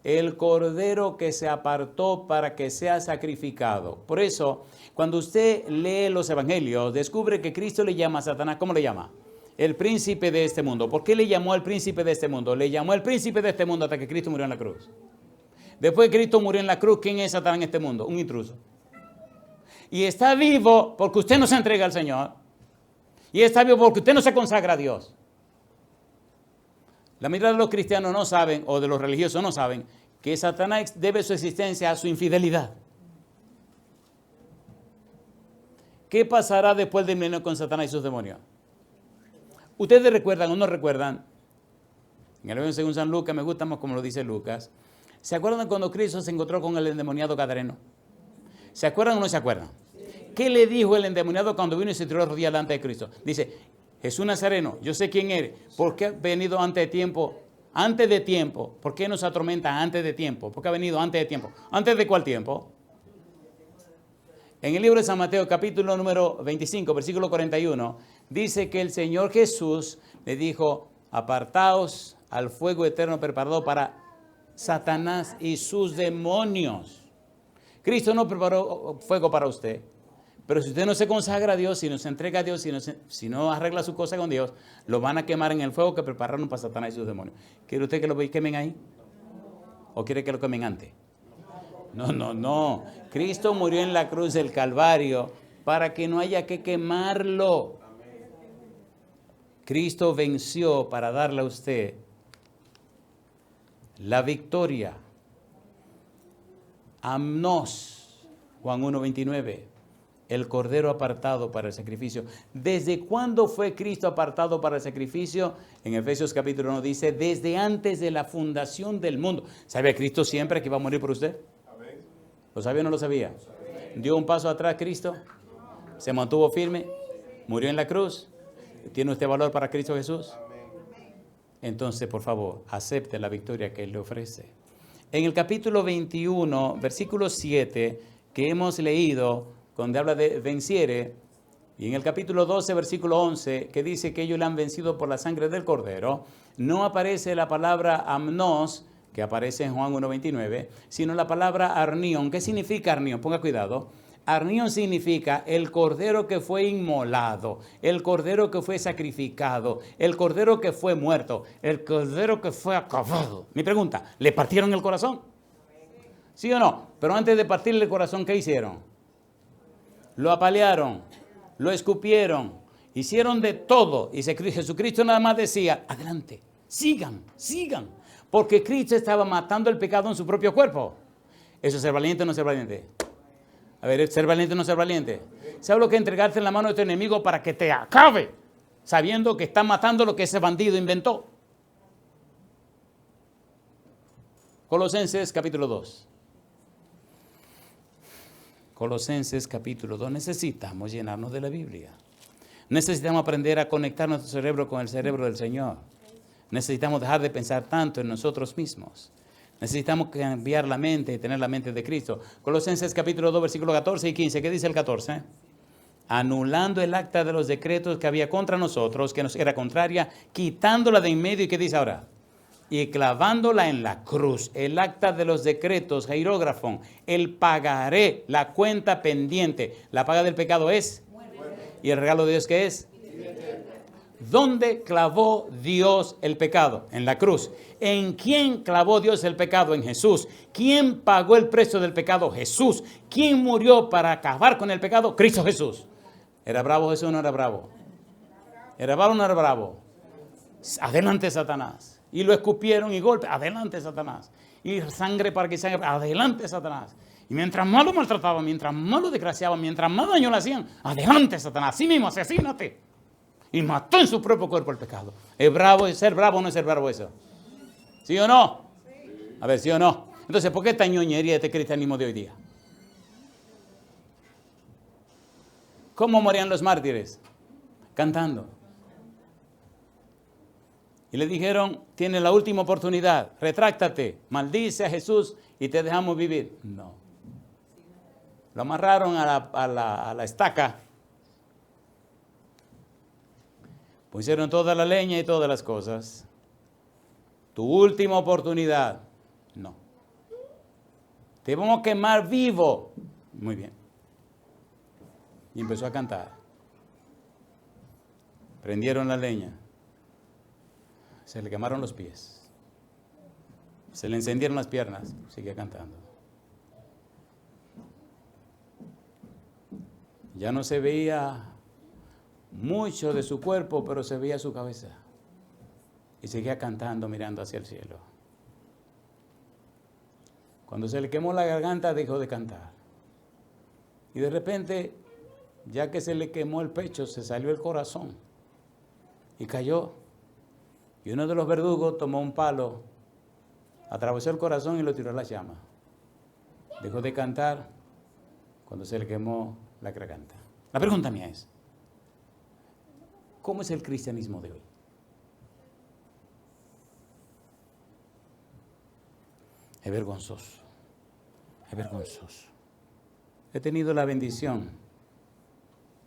el Cordero que se apartó para que sea sacrificado. Por eso, cuando usted lee los evangelios, descubre que Cristo le llama a Satanás, ¿cómo le llama? El príncipe de este mundo. ¿Por qué le llamó al príncipe de este mundo? Le llamó al príncipe de este mundo hasta que Cristo murió en la cruz. Después de Cristo murió en la cruz, ¿quién es Satanás en este mundo? Un intruso. Y está vivo porque usted no se entrega al Señor. Y está vivo porque usted no se consagra a Dios. La mitad de los cristianos no saben, o de los religiosos no saben, que Satanás debe su existencia a su infidelidad. ¿Qué pasará después del milenio con Satanás y sus demonios? ¿Ustedes recuerdan o no recuerdan? En el Evangelio según San Lucas, me gusta más como lo dice Lucas. ¿Se acuerdan cuando Cristo se encontró con el endemoniado gadareno? ¿Se acuerdan o no se acuerdan? ¿Qué le dijo el endemoniado cuando vino y se tiró a rodillas delante de Cristo? Dice, Jesús Nazareno, yo sé quién eres. ¿Por qué ha venido antes de tiempo? Antes de tiempo. ¿Por qué nos atormenta antes de tiempo? ¿Por qué ha venido antes de tiempo? ¿Antes de cuál tiempo? En el libro de San Mateo, capítulo número 25, versículo 41, dice que el Señor Jesús le dijo, apartaos al fuego eterno preparado para Satanás y sus demonios. Cristo no preparó fuego para usted, pero si usted no se consagra a Dios, si no se entrega a Dios, si no arregla su cosa con Dios, lo van a quemar en el fuego que prepararon para Satanás y sus demonios. ¿Quiere usted que lo quemen ahí? ¿O quiere que lo quemen antes? No. Cristo murió en la cruz del Calvario para que no haya que quemarlo. Cristo venció para darle a usted la victoria. Amnos, Juan 1:29, el cordero apartado para el sacrificio. ¿Desde cuándo fue Cristo apartado para el sacrificio? En Efesios capítulo 1 dice, desde antes de la fundación del mundo. ¿Sabe Cristo siempre que iba a morir por usted? ¿Lo sabía o no lo sabía? ¿Dio un paso atrás Cristo? ¿Se mantuvo firme? ¿Murió en la cruz? ¿Tiene usted valor para Cristo Jesús? Entonces, por favor, acepte la victoria que Él le ofrece. En el capítulo 21, versículo 7, que hemos leído, donde habla de venciere, y en el capítulo 12, versículo 11, que dice que ellos le han vencido por la sangre del Cordero, no aparece la palabra amnos, que aparece en Juan 1:29, sino la palabra arnión. ¿Qué significa arnión? Ponga cuidado. Arnión significa el cordero que fue inmolado, el cordero que fue sacrificado, el cordero que fue muerto, el cordero que fue acabado. Mi pregunta, ¿le partieron el corazón? ¿Sí o no? Pero antes de partirle el corazón, ¿qué hicieron? Lo apalearon, lo escupieron, hicieron de todo. Y Jesucristo nada más decía, adelante, sigan. Porque Cristo estaba matando el pecado en su propio cuerpo. ¿Eso es ser valiente o no ser valiente? A ver, ¿ser valiente o no ser valiente? ¿Sabe lo que es entregarte en la mano de tu enemigo para que te acabe? Sabiendo que está matando lo que ese bandido inventó. Colosenses capítulo 2. Colosenses capítulo 2. Necesitamos llenarnos de la Biblia. Necesitamos aprender a conectar nuestro cerebro con el cerebro del Señor. Necesitamos dejar de pensar tanto en nosotros mismos. Necesitamos cambiar la mente y tener la mente de Cristo. Colosenses capítulo 2, versículos 14 y 15. ¿Qué dice el 14? Anulando el acta de los decretos que había contra nosotros, que nos era contraria, quitándola de en medio. ¿Y qué dice ahora? Y clavándola en la cruz. El acta de los decretos, hierógrafo, el pagaré, la cuenta pendiente. La paga del pecado es. ¿Y el regalo de Dios qué es? ¿Dónde clavó Dios el pecado? En la cruz. ¿En quién clavó Dios el pecado? En Jesús. ¿Quién pagó el precio del pecado? Jesús. ¿Quién murió para acabar con el pecado? Cristo Jesús. ¿Era bravo Jesús o no era bravo? ¿Era bravo o no era bravo? Adelante Satanás. Y lo escupieron y golpe. Adelante Satanás. Y sangre para que sangre. Adelante Satanás. Y mientras más lo maltrataban, mientras más lo desgraciaban, mientras más daño le hacían, adelante Satanás. Así mismo, asesínate. Y mató en su propio cuerpo el pecado. ¿Es bravo? ¿Es ser bravo o no es ser bravo eso? ¿Sí o no? A ver, ¿sí o no? Entonces, ¿por qué esta ñoñería de este cristianismo de hoy día? ¿Cómo morían los mártires? Cantando. Y le dijeron, tienes la última oportunidad, retráctate, maldice a Jesús y te dejamos vivir. No. Lo amarraron a la estaca. Pusieron toda la leña y todas las cosas. Tu última oportunidad. No. Te vamos a quemar vivo. Muy bien. Y empezó a cantar. Prendieron la leña. Se le quemaron los pies. Se le encendieron las piernas. Seguía cantando. Ya no se veía mucho de su cuerpo, pero se veía su cabeza. Y seguía cantando, mirando hacia el cielo. Cuando se le quemó la garganta, dejó de cantar. Y de repente, ya que se le quemó el pecho, se salió el corazón. Y cayó. Y uno de los verdugos tomó un palo, atravesó el corazón y lo tiró a la llama. Dejó de cantar cuando se le quemó la garganta. La pregunta mía es, ¿cómo es el cristianismo de hoy? Es vergonzoso, es vergonzoso. He tenido la bendición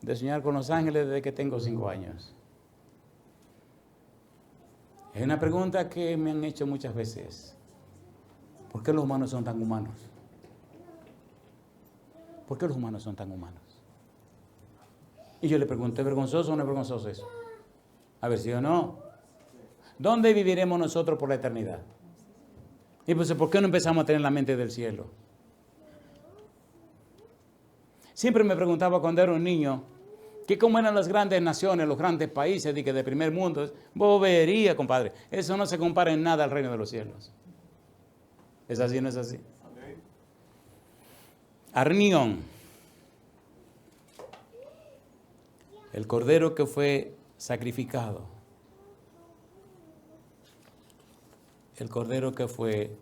de soñar con los ángeles desde que tengo 5 años. Es una pregunta que me han hecho muchas veces. ¿Por qué los humanos son tan humanos? ¿Por qué los humanos son tan humanos? Y yo le pregunté, ¿es vergonzoso o no es vergonzoso eso? A ver, ¿sí o no? ¿Dónde viviremos nosotros por la eternidad? Y pues, ¿por qué no empezamos a tener la mente del cielo? Siempre me preguntaba cuando era un niño, que cómo eran las grandes naciones, los grandes países de primer mundo. Bobería, compadre. Eso no se compara en nada al reino de los cielos. ¿Es así o no es así? Arnión, el cordero que fue sacrificado, el cordero que fue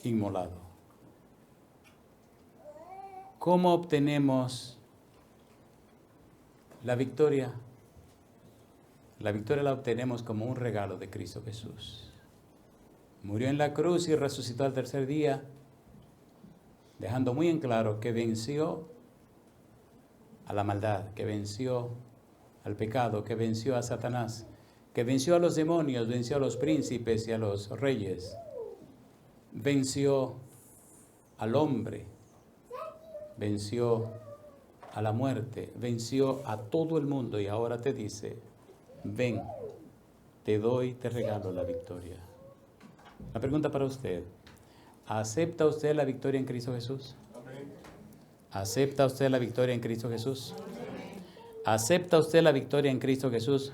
inmolado. ¿Cómo obtenemos la victoria? La victoria la obtenemos como un regalo de Cristo Jesús. Murió en la cruz y resucitó al tercer día, dejando muy en claro que venció a la maldad, que venció al pecado, que venció a Satanás, que venció a los demonios, venció a los príncipes y a los reyes, venció al hombre, venció a la muerte, venció a todo el mundo y ahora te dice, ven, te regalo la victoria. La pregunta para usted, ¿acepta usted la victoria en Cristo Jesús? ¿Acepta usted la victoria en Cristo Jesús? ¿Acepta usted la victoria en Cristo Jesús?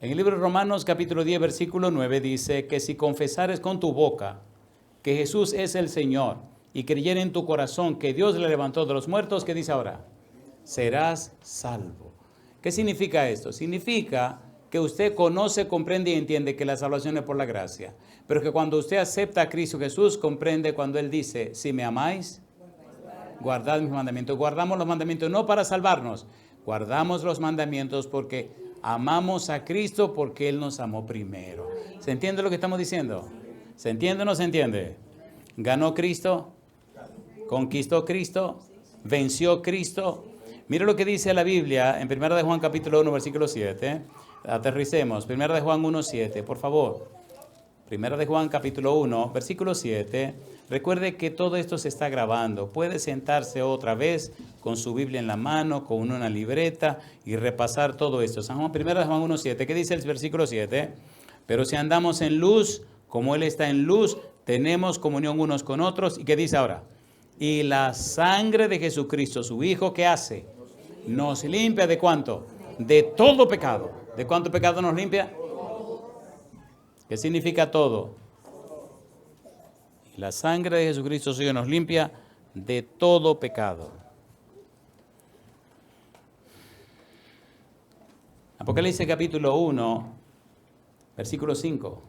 En el libro de Romanos capítulo 10 versículo 9 dice que si confesares con tu boca que Jesús es el Señor y creyere en tu corazón que Dios le levantó de los muertos, ¿qué dice ahora? Serás salvo. ¿Qué significa esto? Significa que usted conoce, comprende y entiende que la salvación es por la gracia. Pero que cuando usted acepta a Cristo Jesús, comprende cuando Él dice, si me amáis, guardad mis mandamientos. Guardamos los mandamientos no para salvarnos, guardamos los mandamientos porque amamos a Cristo, porque Él nos amó primero. ¿Se entiende lo que estamos diciendo? ¿Se entiende o no se entiende? ¿Ganó Cristo? ¿Conquistó Cristo? ¿Venció Cristo? Mire lo que dice la Biblia en 1 de Juan capítulo 1 versículo 7. Aterricemos. 1 de Juan 1, 7, por favor. 1 de Juan capítulo 1 versículo 7. Recuerde que todo esto se está grabando. Puede sentarse otra vez con su Biblia en la mano, con una libreta y repasar todo esto. 1 de Juan 1, 7. ¿Qué dice el versículo 7? Pero si andamos en luz, como Él está en luz, tenemos comunión unos con otros. ¿Y qué dice ahora? Y la sangre de Jesucristo, su Hijo, ¿qué hace? Nos limpia ¿de cuánto? De todo pecado. ¿De cuánto pecado nos limpia? ¿Qué significa todo? Y la sangre de Jesucristo, su Hijo, nos limpia de todo pecado. Apocalipsis capítulo 1, versículo 5.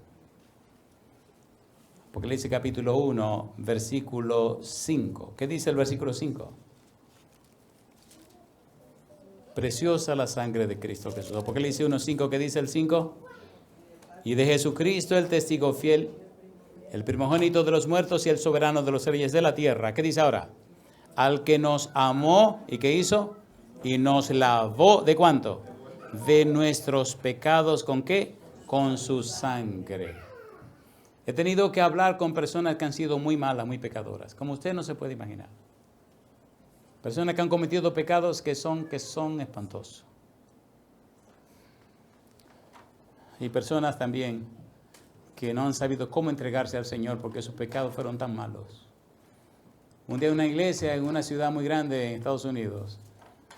Apocalipsis capítulo 1, versículo 5. ¿Qué dice el versículo 5? Preciosa la sangre de Cristo Jesús. Apocalipsis 1, 5. ¿Qué dice el 5? Y de Jesucristo el testigo fiel, el primogénito de los muertos y el soberano de los reyes de la tierra. ¿Qué dice ahora? Al que nos amó, ¿y qué hizo? Y nos lavó, ¿de cuánto? De nuestros pecados, ¿con qué? Con su sangre. He tenido que hablar con personas que han sido muy malas, muy pecadoras, como usted no se puede imaginar. Personas que han cometido pecados que son espantosos. Y personas también que no han sabido cómo entregarse al Señor porque sus pecados fueron tan malos. Un día en una iglesia en una ciudad muy grande en Estados Unidos,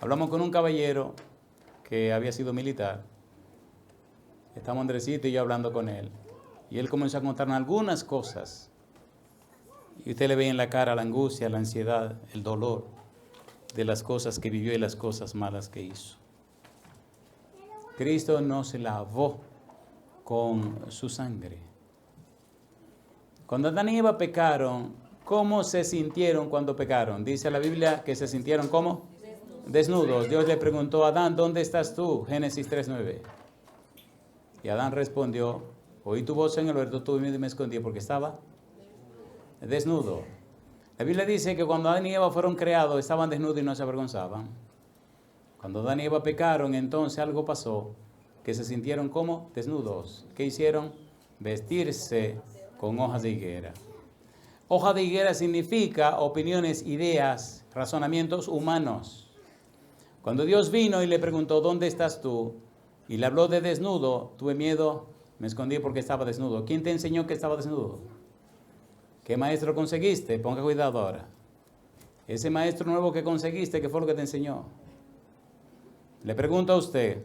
hablamos con un caballero que había sido militar. Estamos Andresito y yo hablando con él. Y él comenzó a contarnos algunas cosas. Y usted le ve en la cara la angustia, la ansiedad, el dolor de las cosas que vivió y las cosas malas que hizo. Cristo nos lavó con su sangre. Cuando Adán y Eva pecaron, ¿Cómo se sintieron cuando pecaron? Dice la Biblia que se sintieron ¿cómo? Desnudos. Dios le preguntó a Adán, ¿dónde estás tú? Génesis 3:9. Y Adán respondió, oí tu voz en el huerto, tuve y me escondí porque estaba desnudo. La Biblia dice que cuando Adán y Eva fueron creados, estaban desnudos y no se avergonzaban. Cuando Adán y Eva pecaron, entonces algo pasó, que se sintieron como desnudos. ¿Qué hicieron? Vestirse con hojas de higuera. Hoja de higuera significa opiniones, ideas, razonamientos humanos. Cuando Dios vino y le preguntó, ¿dónde estás tú? Y le habló de desnudo, tuve miedo, me escondí porque estaba desnudo. ¿Quién te enseñó que estaba desnudo? ¿Qué maestro conseguiste? Ponga cuidado ahora. Ese maestro nuevo que conseguiste, ¿qué fue lo que te enseñó? Le pregunto a usted,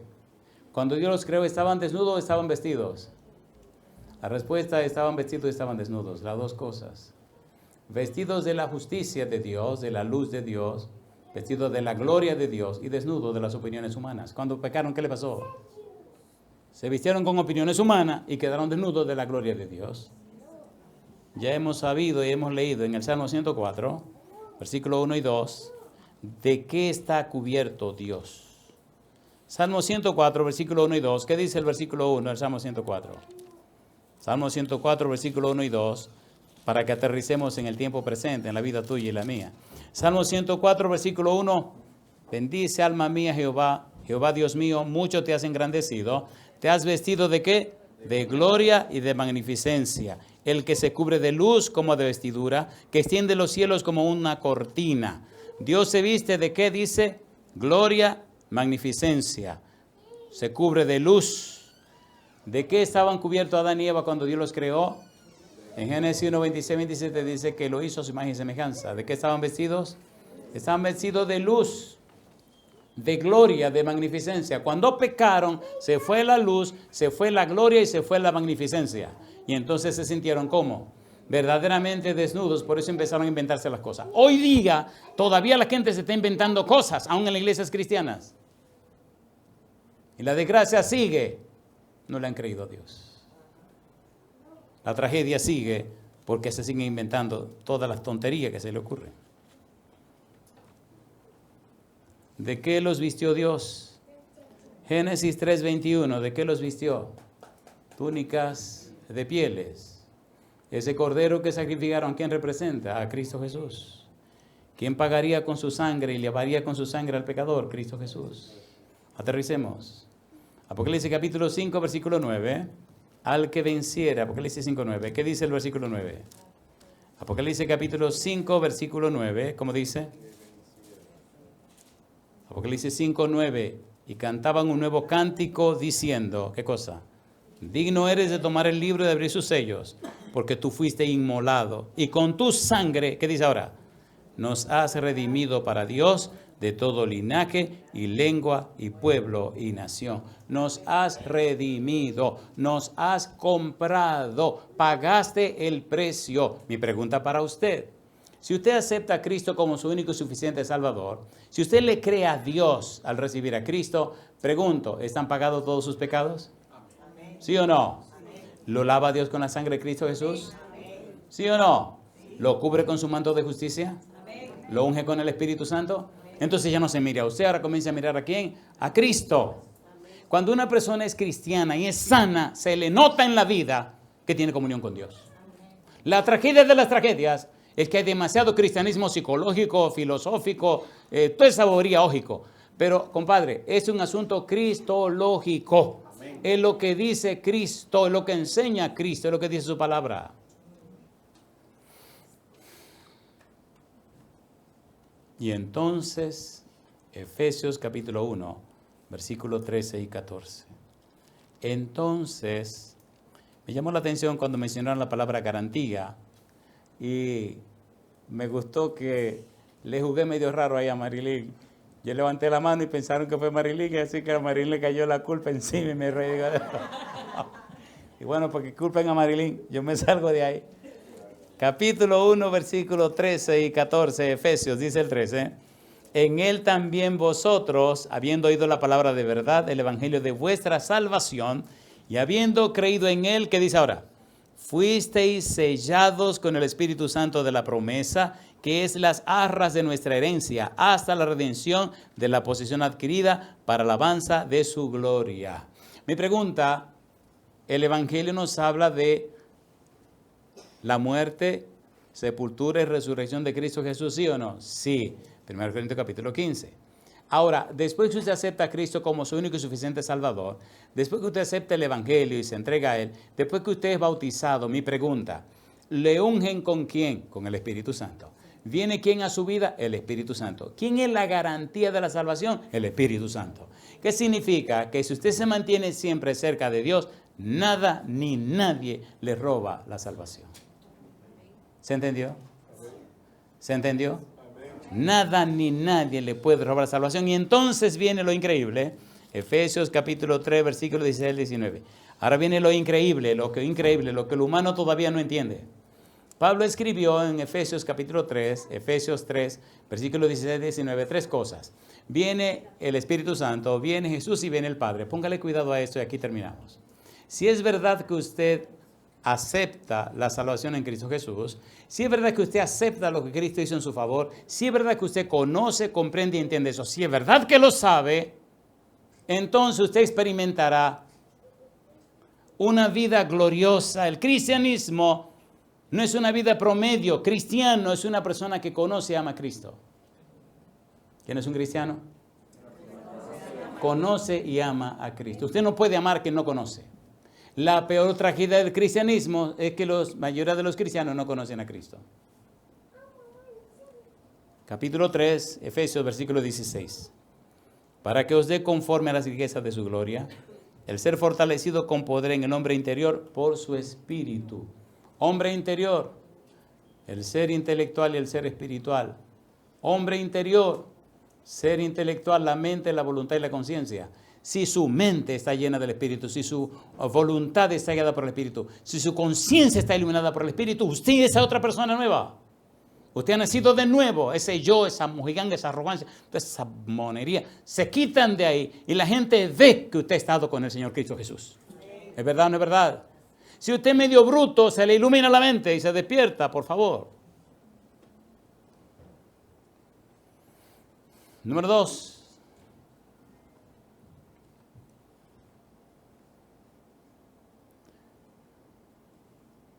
cuando Dios los creó, ¿estaban desnudos o estaban vestidos? La respuesta, estaban vestidos y estaban desnudos, las dos cosas. Vestidos de la justicia de Dios, de la luz de Dios, vestidos de la gloria de Dios y desnudos de las opiniones humanas. Cuando pecaron, ¿qué le pasó? Se vistieron con opiniones humanas y quedaron desnudos de la gloria de Dios. Ya hemos sabido y hemos leído en el Salmo 104, versículo 1 y 2, de qué está cubierto Dios. Salmo 104, versículo 1 y 2. ¿Qué dice el versículo 1 del Salmo 104? Salmo 104, versículo 1 y 2, para que aterricemos en el tiempo presente, en la vida tuya y la mía. Salmo 104, versículo 1, bendice alma mía Jehová, Jehová Dios mío, mucho te has engrandecido, te has vestido ¿de qué? De gloria y de magnificencia. El que se cubre de luz como de vestidura, que extiende los cielos como una cortina. Dios se viste ¿de qué? Dice, gloria, magnificencia. Se cubre de luz. ¿De qué estaban cubiertos Adán y Eva cuando Dios los creó? En Génesis 1, 26, 27 dice que lo hizo a su imagen y semejanza. ¿De qué estaban vestidos? Estaban vestidos de luz, de gloria, de magnificencia. Cuando pecaron, se fue la luz, se fue la gloria y se fue la magnificencia. Y entonces se sintieron ¿cómo? Verdaderamente desnudos, por eso empezaron a inventarse las cosas. Hoy día, todavía la gente se está inventando cosas, aún en las iglesias cristianas. Y la desgracia sigue. No le han creído a Dios. La tragedia sigue porque se siguen inventando todas las tonterías que se le ocurren. ¿De qué los vistió Dios? Génesis 3:21, ¿de qué los vistió? Túnicas de pieles. Ese cordero que sacrificaron, ¿quién representa? A Cristo Jesús. ¿Quién pagaría con su sangre y lavaría con su sangre al pecador? Cristo Jesús. Aterricemos. Apocalipsis capítulo 5, versículo 9. Al que venciera, Apocalipsis 5, 9. ¿Qué dice el versículo 9? Apocalipsis capítulo 5, versículo 9. ¿Cómo dice? Apocalipsis 5, 9. Y cantaban un nuevo cántico diciendo, ¿qué cosa? Digno eres de tomar el libro y de abrir sus sellos, porque tú fuiste inmolado. Y con tu sangre, ¿qué dice ahora? Nos has redimido para Dios de todo linaje y lengua y pueblo y nación. Nos has redimido, nos has comprado, pagaste el precio. Mi pregunta para usted, si usted acepta a Cristo como su único y suficiente Salvador, si usted le cree a Dios al recibir a Cristo, pregunto, ¿están pagados todos sus pecados? ¿Sí o no? ¿Lo lava Dios con la sangre de Cristo Jesús? ¿Sí o no? ¿Lo cubre con su manto de justicia? ¿Lo unge con el Espíritu Santo? Entonces ya no se mira a usted, ahora comienza a mirar ¿a quién? A Cristo. Cuando una persona es cristiana y es sana, se le nota en la vida que tiene comunión con Dios. La tragedia de las tragedias es que hay demasiado cristianismo psicológico, filosófico, toda esa bobería lógico. Pero, compadre, es un asunto cristológico. Es lo que dice Cristo, es lo que enseña Cristo, es lo que dice su palabra. Y entonces, Efesios capítulo 1, versículos 13 y 14. Entonces, me llamó la atención cuando mencionaron la palabra garantía y me gustó que le jugué medio raro ahí a Marilyn. Yo levanté la mano y pensaron que fue Marilyn, así que a Marilyn le cayó la culpa encima y me reí. Y bueno, porque culpen a Marilyn, yo me salgo de ahí. Capítulo 1, versículos 13 y 14, Efesios, dice el 13. En él también vosotros, habiendo oído la palabra de verdad, el evangelio de vuestra salvación, y habiendo creído en él, ¿qué dice ahora? fuisteis sellados con el Espíritu Santo de la promesa, que es las arras de nuestra herencia, hasta la redención de la posesión adquirida para alabanza de su gloria. Mi pregunta, ¿el Evangelio nos habla de la muerte, sepultura y resurrección de Cristo Jesús, sí o no? Sí. 1 Corintios capítulo 15. Ahora, después que usted acepta a Cristo como su único y suficiente Salvador, después que usted acepta el Evangelio y se entrega a Él, después que usted es bautizado, mi pregunta, ¿le ungen con quién? Con el Espíritu Santo. ¿Viene quién a su vida? El Espíritu Santo. ¿Quién es la garantía de la salvación? El Espíritu Santo. ¿Qué significa? Que si usted se mantiene siempre cerca de Dios, nada ni nadie le roba la salvación. ¿Se entendió? ¿Se entendió? Nada ni nadie le puede robar la salvación. Y entonces viene lo increíble. Efesios capítulo 3, versículo 16 al 19. Ahora viene lo increíble, lo que el humano todavía no entiende. Pablo escribió en Efesios capítulo 3, Efesios 3, versículo 16 al 19, tres cosas. Viene el Espíritu Santo, viene Jesús y viene el Padre. Póngale cuidado a esto y aquí terminamos. Si es verdad que usted acepta la salvación en Cristo Jesús, si es verdad que usted acepta lo que Cristo hizo en su favor, si es verdad que usted conoce, comprende y entiende eso, si es verdad que lo sabe, entonces usted experimentará una vida gloriosa. El cristianismo no es una vida promedio. Cristiano es una persona que conoce y ama a Cristo. ¿Quién es un cristiano? Conoce y ama a Cristo. Usted no puede amar quien no conoce. La peor tragedia del cristianismo es que la mayoría de los cristianos no conocen a Cristo. Capítulo 3, Efesios, versículo 16. Para que os dé conforme a las riquezas de su gloria, el ser fortalecido con poder en el hombre interior por su espíritu. Hombre interior, el ser intelectual y el ser espiritual. Hombre interior, ser intelectual, la mente, la voluntad y la conciencia. Si su mente está llena del Espíritu, si su voluntad está guiada por el Espíritu, si su conciencia está iluminada por el Espíritu, usted es esa otra persona nueva. Usted ha nacido de nuevo. Ese yo, esa mojiganga, esa arrogancia, esa monería, se quitan de ahí y la gente ve que usted ha estado con el Señor Cristo Jesús. ¿Es verdad o no es verdad? Si usted es medio bruto, se le ilumina la mente y se despierta, por favor. Número 2.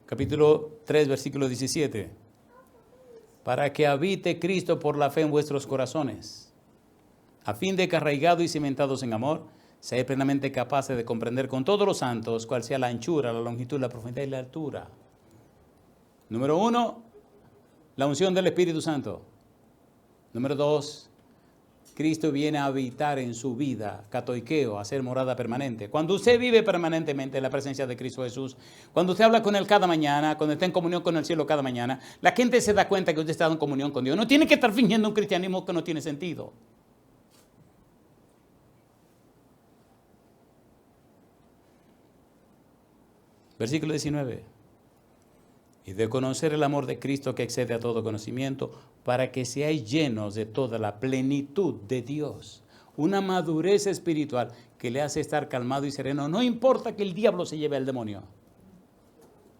Capítulo 3, versículo 17. Para que habite Cristo por la fe en vuestros corazones, a fin de que arraigados y cimentados en amor, seáis plenamente capaces de comprender con todos los santos cuál sea la anchura, la longitud, la profundidad y la altura. Número 1, la unción del Espíritu Santo. Número 2, Cristo viene a habitar en su vida, katoikeo, a ser morada permanente. Cuando usted vive permanentemente en la presencia de Cristo Jesús, cuando usted habla con Él cada mañana, cuando está en comunión con el cielo cada mañana, la gente se da cuenta que usted está en comunión con Dios. No tiene que estar fingiendo un cristianismo que no tiene sentido. Versículo 19. Y de conocer el amor de Cristo que excede a todo conocimiento, para que seáis llenos de toda la plenitud de Dios. Una madurez espiritual que le hace estar calmado y sereno. No importa que el diablo se lleve al demonio.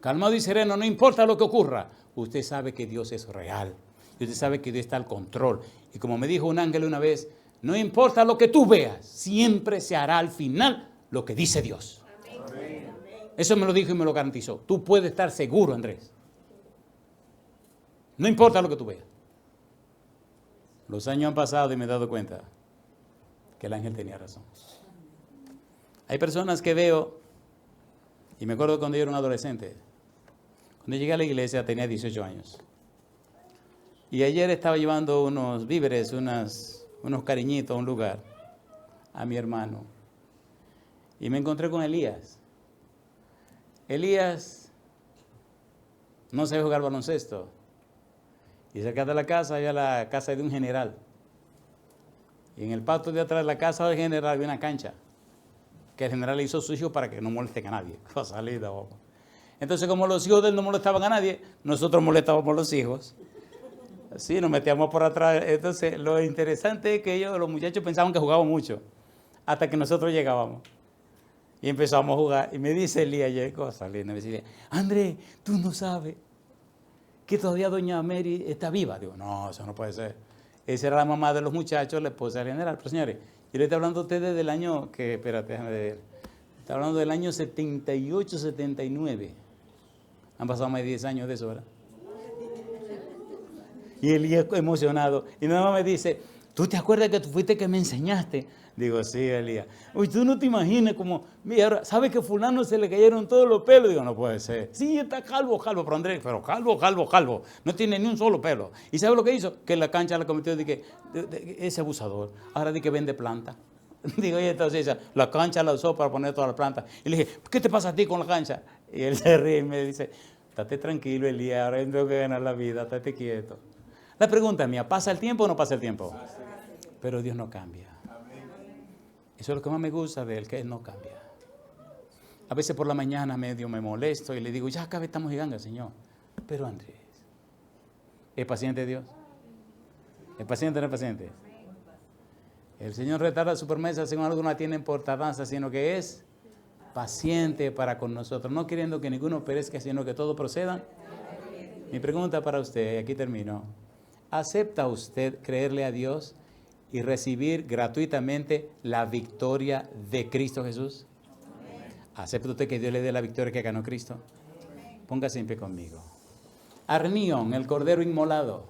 Calmado y sereno, no importa lo que ocurra. Usted sabe que Dios es real. Y usted sabe que Dios está al control. Y como me dijo un ángel una vez, no importa lo que tú veas, siempre se hará al final lo que dice Dios. Amén. Eso me lo dijo y me lo garantizó. Tú puedes estar seguro, Andrés. No importa lo que tú veas. Los años han pasado y me he dado cuenta que el ángel tenía razón. Hay personas que veo, y me acuerdo cuando yo era un adolescente, cuando llegué a la iglesia tenía 18 años. Y ayer estaba llevando unos víveres, unos cariñitos a un lugar, a mi hermano. Y me encontré con Elías. Elías no sabía jugar baloncesto. Y cerca de la casa había la casa de un general. Y en el patio de atrás de la casa del general había una cancha que el general le hizo su hijo para que no molesten a nadie. Salida, entonces, como los hijos de él no molestaban a nadie, nosotros molestábamos a los hijos. Así nos metíamos por atrás. Entonces, lo interesante es que los muchachos pensaban que jugaban mucho hasta que nosotros llegábamos. Y empezamos a jugar. Y me dice Elías, llegó saliendo, me dice, André, tú no sabes que todavía doña Mary está viva. Digo, no, eso no puede ser. Esa era la mamá de los muchachos, la esposa del general. Pero señores, yo le estoy hablando a ustedes del año, espérate, déjame ver. Está hablando del año 78, 79. Han pasado más de 10 años de eso, ¿verdad? Y Elías emocionado. Y nada más me dice, ¿tú te acuerdas que tú fuiste que me enseñaste? Digo, sí, Elías. Uy, tú no te imaginas como, mira, ¿sabes que fulano se le cayeron todos los pelos? Digo, no puede ser. Sí, está calvo, pero Andrés, pero calvo. No tiene ni un solo pelo. ¿Y sabe lo que hizo? Que en la cancha la cometió de ese abusador. Ahora di que vende planta. Digo, y entonces la cancha la usó para poner todas las plantas. Y le dije, ¿qué te pasa a ti con la cancha? Y él se ríe y me dice, estate tranquilo, Elías, ahora tengo que ganar la vida, estate quieto. La pregunta mía, ¿pasa el tiempo o no pasa el tiempo? Pero Dios no cambia. Eso es lo que más me gusta de él, que él no cambia. A veces por la mañana medio me molesto y le digo, ya acá estamos llegando, Señor. Pero Andrés, ¿es paciente Dios? ¿Es paciente o no es paciente? El Señor retarda su promesa según algunos la tienen por tardanza, sino que es paciente para con nosotros, no queriendo que ninguno perezca, sino que todos procedan. Mi pregunta para usted, y aquí termino. ¿Acepta usted creerle a Dios y recibir gratuitamente la victoria de Cristo Jesús? ¿Acepta usted que Dios le dé la victoria que ganó Cristo? Póngase en pie conmigo. Arnión, el cordero inmolado.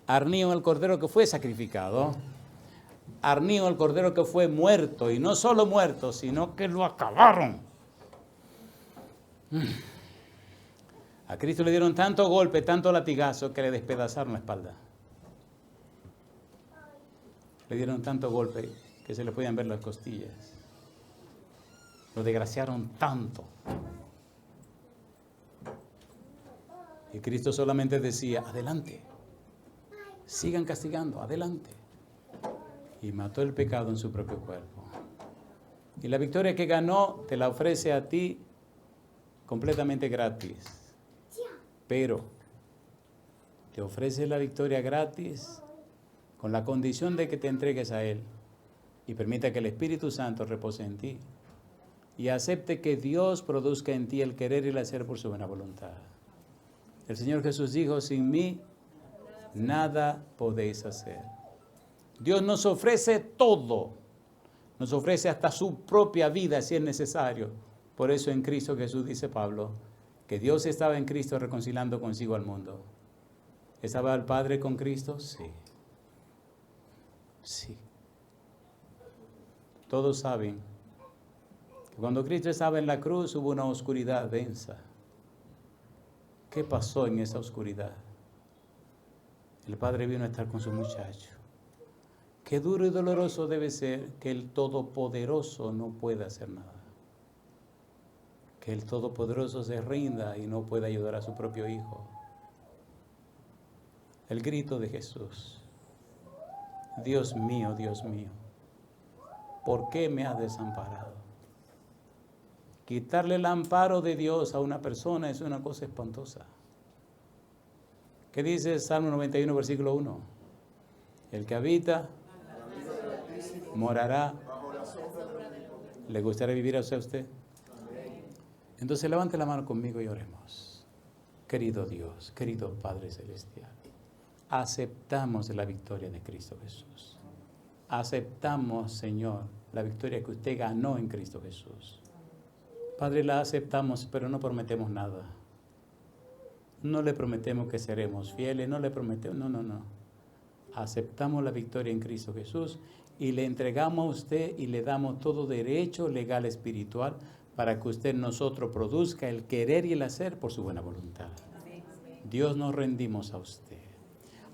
Arnión, el cordero que fue sacrificado. Arnión, el cordero que fue muerto, y no solo muerto, sino que lo acabaron. A Cristo le dieron tanto golpe, tanto latigazo, que le despedazaron la espalda. Le dieron tanto golpe que se le podían ver las costillas. Lo desgraciaron tanto. Y Cristo solamente decía, adelante, sigan castigando, adelante. Y mató el pecado en su propio cuerpo. Y la victoria que ganó te la ofrece a ti completamente gratis. Pero te ofrece la victoria gratis con la condición de que te entregues a Él y permita que el Espíritu Santo repose en ti y acepte que Dios produzca en ti el querer y el hacer por su buena voluntad. El Señor Jesús dijo, sin mí nada podéis hacer. Dios nos ofrece todo, nos ofrece hasta su propia vida si es necesario. Por eso en Cristo Jesús, dice Pablo, que Dios estaba en Cristo reconciliando consigo al mundo. ¿Estaba el Padre con Cristo? Sí. Sí. Todos saben que cuando Cristo estaba en la cruz hubo una oscuridad densa. ¿Qué pasó en esa oscuridad? El Padre vino a estar con su muchacho. Qué duro y doloroso debe ser que el Todopoderoso no pueda hacer nada. Que el Todopoderoso se rinda y no pueda ayudar a su propio Hijo. El grito de Jesús. Dios mío, ¿por qué me has desamparado? Quitarle el amparo de Dios a una persona es una cosa espantosa. ¿Qué dice Salmo 91, versículo 1? El que habita morará. ¿Le gustaría vivir a usted? Entonces levante la mano conmigo y oremos. Querido Dios, querido Padre Celestial, aceptamos la victoria de Cristo Jesús. Aceptamos, Señor, la victoria que usted ganó en Cristo Jesús. Padre, la aceptamos, pero no prometemos nada. No le prometemos que seremos fieles, no le prometemos, no. Aceptamos la victoria en Cristo Jesús y le entregamos a usted y le damos todo derecho legal espiritual para que usted en nosotros produzca el querer y el hacer por su buena voluntad. Dios, nos rendimos a usted.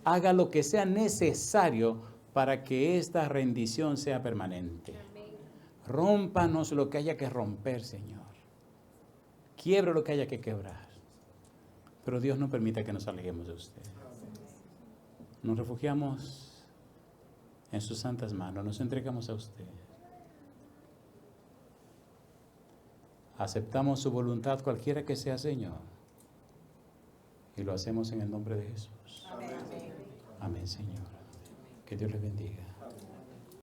Haga lo que sea necesario para que esta rendición sea permanente. Rómpanos lo que haya que romper, Señor. Quiebre lo que haya que quebrar. Pero Dios no permita que nos aleguemos de usted. Nos refugiamos en sus santas manos, nos entregamos a usted. Aceptamos su voluntad cualquiera que sea, Señor. Y lo hacemos en el nombre de Jesús. Amén, Señor. Que Dios les bendiga.